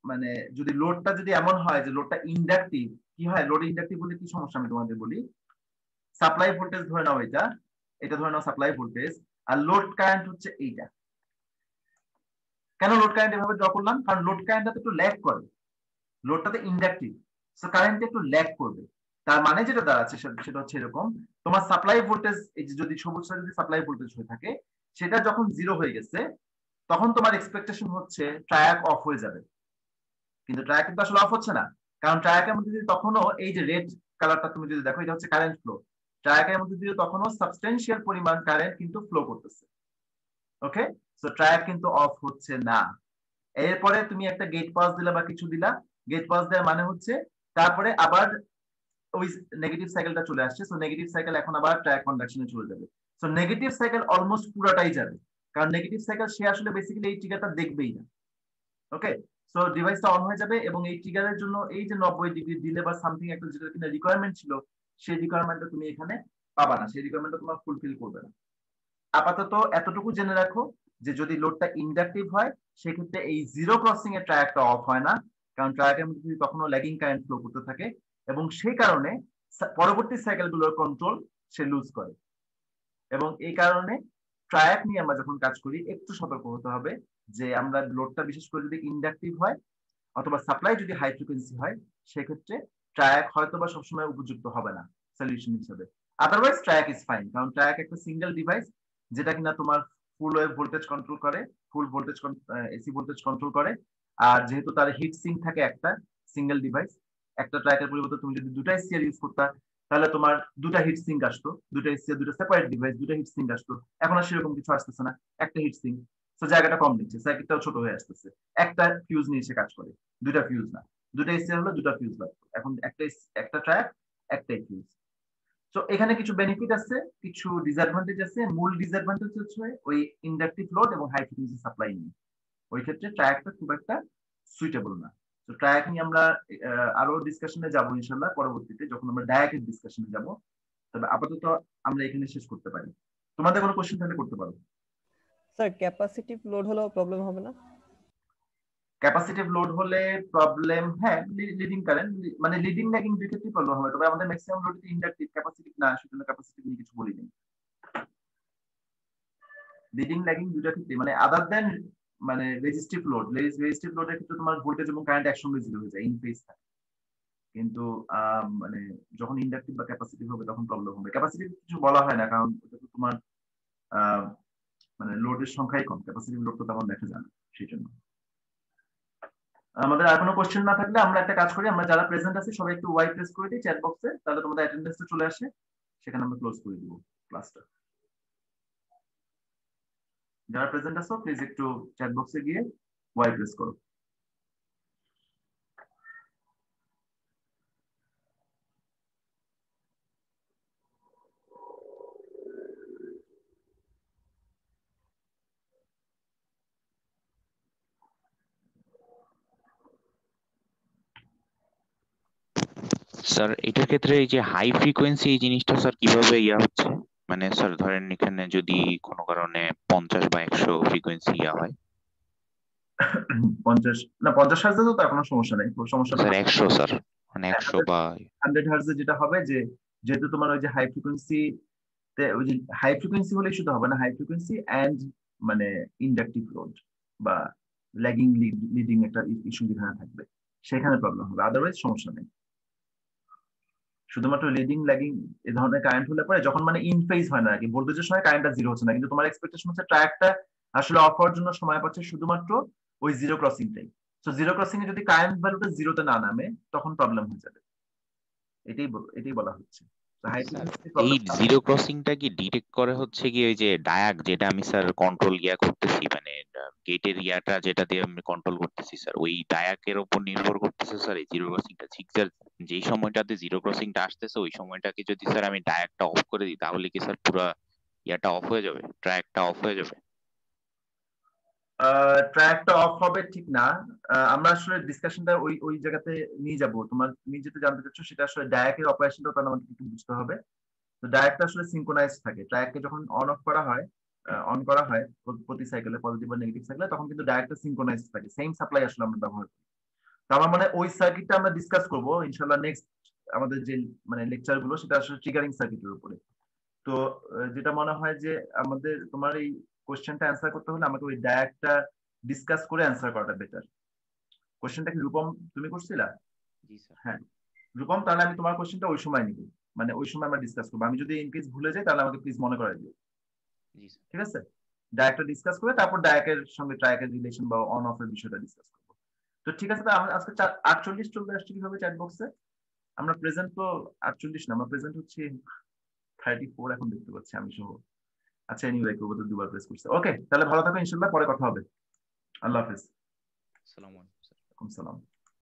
মানে যদি লোডটা যদি এমন হয় যে লোডটা ইন্ডাকটিভ, কি হয় লোড ইন্ডাকটিভ হলে কি সমস্যা আমি তোমাদের বলি। সাপ্লাই ভোল্টেজ ধরে নাও, এটা ধরে নাও সাপ্লাই ভোল্টেজ, আর লোড কারেন্ট হচ্ছে এইটা। কেন লোড কারেন্ট এভাবে ড্র করলাম? কারণ লোড কারেন্টটা তো একটু ল্যাগ করে, লোডটাতে ইন্ডাকটিভ, সো কারেন্ট একটু ল্যাগ করবে। তার মানে যেটা দাঁড়াচ্ছে সেটা হচ্ছে এরকম, তোমার সাপ্লাই ভোল্টেজ, এই যে যদি সবুজটা যদি সাপ্লাই ভোল্টেজ হয়ে থাকে, সেটা যখন জিরো হয়ে গেছে, তখন তোমার এক্সপেকটেশন হচ্ছে ট্রায়াক অফ হয়ে যাবে। কিন্তু ট্রায়াক কিন্তু আসলে অফ হচ্ছে না, কারণ ট্রায়াকের মধ্যে যদি তখনও এই যে রেড কালারটা তুমি যদি দেখো, এটা হচ্ছে কারেন্ট ফ্লো। ট্রায়াকের মধ্যে যদি তখনও সাবস্টেন্সিয়াল পরিমাণ কারেন্ট কিন্তু ফ্লো করতেছে। ওকে, সো ট্রায়াক কিন্তু অফ হচ্ছে না। এরপরে তুমি একটা গেট পাস দিলা বা কিছু দিলা, গেট পাস দেওয়ার মানে হচ্ছে তারপরে আবার ওই নেগেটিভ সাইকেলটা চলে আসছে। সো নেগেটিভ সাইকেল এখন আবার ট্রায়াক কন্ডাকশনে চলে যাবে। সো নেগেটিভ সাইকেল অলমোস্ট পুরোটাই যাবে, কারণ নেগেটিভ সাইকেল সে আসলে বেসিক্যালি এই ট্রিগারটা দেখবেই না। ওকে, সো ডিভাইসটা অন হয়ে যাবে, এবং এই ট্রিগারের জন্য এই যে 90 ডিগ্রি দিলে বা সামথিং একটা যেটা কিনা রিকোয়ারমেন্ট ছিল, সেই রিকোয়ারমেন্টটা তুমি এখানে পাবা না, সেই রিকোয়ারমেন্টটা তোমার ফুলফিল করবে না। আপাতত এতটুকু জেনে রাখো যে যদি লোডটা ইন্ডাকটিভ হয়, সেক্ষেত্রে এই জিরো ক্রসিং এর ট্রায়াকটা অফ হয় না, কারণ ট্রায়াকের মধ্যে তখনও ল্যাগিং কারেন্ট ফ্লো করতে থাকে, এবং সেই কারণে পরবর্তী সাইকেলগুলোর কন্ট্রোল সে লুজ করে। এবং এই কারণে ট্রায়াক নিয়ে আমরা যখন কাজ করি একটু সতর্ক হতে হবে যে আমরা লোডটা বিশেষ করে যদি ইন্ডাকটিভ হয় অথবা সাপ্লাই যদি হাই ফ্রিকোয়েন্সি হয়, সেক্ষেত্রে ট্রায়াক হয়তো বা সবসময় উপযুক্ত হবে না সলিউশন হিসেবে। আদারওয়াইজ ট্রায়াক ইজ ফাইন, কারণ ট্রায়াক একটা সিঙ্গেল ডিভাইস যেটা কিনা তোমার ফুল ওয়েভ ভোল্টেজ কন্ট্রোল করে, ফুল ভোল্টেজ এসি ভোল্টেজ কন্ট্রোল করে। আর যেহেতু তার হিট সিঙ্ক থাকে একটা সিঙ্গেল ডিভাইস, একটা ট্রায়াকের পরিবর্তে তুমি যদি দুটা এসিআর ইউজ করতা, তাহলে তোমার দুটা হিট সিঙ্ক আসতো, দুটা এসিআর, দুটো সেপারেট ডিভাইস, দুটা হিট সিঙ্ক আসতো। এখন আর সেরকম কিছু আসতেছে না, একটা হিট সিঙ্ক, তো জায়গাটা কম নিচ্ছে, সার্কিটটাও ছোট হয়ে আসতেছে। একটা ফিউজ নিয়ে এসে কাজ করে, দুটা ফিউজ না, দুটা এসিআর হলো দুটা ফিউজ লাগতো, এখন একটা ট্রায়াক, একটাই ফিউজ। তো এখানে কিছু বেনিফিট আছে, কিছু ডিসঅ্যাডভান্টেজ আছে। মূল ডিসঅ্যাডভান্টেজ হচ্ছে ওই ইন্ডাকটিভ লোড এবং হাই ফ্রিকোয়েন্সি সাপ্লাই নিয়ে, ওই ক্ষেত্রে ট্রায়াকটা খুব একটা সুইটেবল না। তো ট্রায়াক নিয়ে আমরা আরো ডিসকাশনে যাবো ইনশাল্লাহ পরবর্তীতে, যখন আমরা ডায়াকের ডিসকাশনে যাব। তবে আপাতত আমরা এখানে শেষ করতে পারি। তোমাদের কোনো কোশ্চেন থাকলে করতে পারো। স্যার ক্যাপাসিটিভ লোড হলেও প্রবলেম হবে না? ক্যাপাসিটিভ লোড হলে প্রবলেম, হ্যাঁ লিডিং কারেন্ট মানে লিডিং ল্যাগিং দুই ক্ষেত্রেই প্রবলেম হবে, তবে আমাদের ম্যাক্সিমাম লোড ইন্ডাকটিভ, ক্যাপাসিটিভ না, সেজন্য ক্যাপাসিটিভ নিয়ে কিছু বলিনি। লিডিং ল্যাগিং দুইটা ক্ষেত্রে মানে আদার দেন মানে রেজিস্টিভ লোডের ক্ষেত্রে তোমার ভোল্টেজ এবং কারেন্ট একসঙ্গে জিরো হয়ে যায়, ইন ফেজ থাকে। কিন্তু মানে যখন ইন্ডাকটিভ বা ক্যাপাসিটিভ হবে তখন প্রবলেম হবে। ক্যাপাসিটিভ কিছু বলা হয় না, কারণ ওটা তো তোমার মানে লোডের সংখ্যাই কম, ক্যাপাসিটিভ লোড তো তেমন দেখা যায় না, সেই জন্য। আমাদের আর কোনো কোশ্চেন না থাকলে আমরা একটা কাজ করি, আমরা যারা প্রেজেন্ট আছি সবাই একটু ওয়াই প্রেস করে দিই চ্যাট বক্সে, তাহলে তোমাদের অ্যাটেন্ডেন্সটা চলে আসে, সেখানে আমরা ক্লোজ করে দিব ক্লাসটা। যারা প্রেজেন্ট আছো প্লিজ একটু চ্যাট বক্সে গিয়ে ওয়াই প্রেস করো। স্যার এটার ক্ষেত্রে এই যে হাই ফ্রিকোয়েন্সি এই জিনিসটা স্যার কিভাবে হচ্ছে, মানে স্যার ধরেন এখানে যদি কোনো কারণে 50 বা 100 ফ্রিকোয়েন্সি হয় 50 না 50 হার্টজে তো তার কোনো সমস্যা নেই, সমস্যাটা স্যার 100 স্যার মানে 100 বা 100 হার্টজে যেটা হবে যে যেহেতু তোমার ওই যে হাই ফ্রিকোয়েন্সি তে ওই যে হাই ফ্রিকোয়েন্সি হলেই শুধু হবে না, হাই ফ্রিকোয়েন্সি এন্ড মানে ইন্ডাকটিভ লোড বা ল্যাগিং লিডিং একটা ইস্যু যেখানে থাকবে সেখানে প্রবলেম হবে, আদারওয়াইজ সমস্যা নেই। শুধুমাত্র লিডিং ল্যাগিং এই ধরনের কারেন্ট হলে পরে যখন মানে ইন ফেজ হয় না আর কি, ভোল্টেজের সময় কারেন্টটা জিরো হচ্ছে না, কিন্তু তোমার এক্সপেকটেশন হচ্ছে ট্র্যাকটা আসলে অফ হওয়ার জন্য সময় পাচ্ছে শুধুমাত্র ওই জিরো ক্রসিংটাই। তো জিরো ক্রসিং এ যদি কারেন্ট ভ্যালুটা জিরোতে না নামে তখন প্রবলেম হয়ে যাবে, এটাই বলা হচ্ছে। এই জিরো ক্রসিংটা কি ডিটেক্ট করে হচ্ছে কি ওই যে ডায়াক, যেটা আমি স্যার কন্ট্রোল করতেছি, মানে গেটের যেটা দিয়ে আমি কন্ট্রোল করতেছি স্যার, ওই ডায়াকের উপর নির্ভর করতেছে স্যার এই জিরো ক্রসিংটা। ঠিক স্যার যেই সময়টাতে জিরো ক্রসিংটা আসতেছে ওই সময়টাকে যদি স্যার আমি ডায়াকটা অফ করে দিই তাহলে কি স্যার পুরো অফ হয়ে যাবে, ট্র্যাকটা অফ হয়ে যাবে? ট্র্যাকটা অফ হবে ঠিক না, আমরা আসলে ডিসকাশনটা ওই জায়গাতে নিয়ে যাব। তুমি যেটা জানতে চাচ্ছ সেটা আসলে ডায়াকের অপারেশনটা তাহলে আমাকে একটু বুঝতে হবে। তো ডায়াকটা আসলে সিনক্রোনাইজ থাকে, ট্র্যাককে যখন অন করা হয় প্রতি সাইকেলে পজিটিভ বা নেগেটিভ সাইকেলে, তখন কিন্তু ডায়াকটা সিনক্রোনাইজ থাকে, সেম সাপ্লাই আসলে আমরা ব্যবহার করি। তো আমার মানে ওই সার্কিটটা আমরা ডিসকাস করবো ইনশাআল্লাহ নেক্সট আমাদের যে মানে লেকচার গুলো, সেটা আসলে ট্রিগারিং সার্কিটের উপরে। তো যেটা মনে হয় যে আমাদের তোমার এই কোশ্চেনটা অ্যান্সার করতে হলে আমাকে ওই ডায়াকটা ডিসকাস করে অ্যান্সার করাটা বেটার। কোশ্চেনটা কি রূপম তুমি করছিলা? জি স্যার। হ্যাঁ রূপম, তাহলে আমি তোমার কোশ্চেনটা ওই সময় নিব, মানে ওই সময় আমরা ডিসকাস করবো। আমি যদি ইন কেস ভুলে যাই তাহলে আমাকে প্লিজ মনে করাই দিও, ঠিক আছে? ডায়াকটা ডিসকাস করে তারপর ডায়াকের সঙ্গে ট্রায়াকের রিলেশন বা অন অফ এর বিষয়টা ডিসকাস করবো। তো ঠিক আছে, আমরা আজকে 48 চলতে আসছে কিভাবে চ্যাট বক্সে? আমরা প্রেজেন্ট তো 48 না, আমরা প্রেজেন্ট হচ্ছে 34 এখন দেখতে পাচ্ছি আমি সহ। আচ্ছা এনিওয়ে করবো তো দুবার প্রেস করছে। ওকে তাহলে ভালো থাকো, ইনশাআল্লাহ পরে কথা হবে। আল্লাহ হাফেজ। আসসালামু আলাইকুম। সালাম।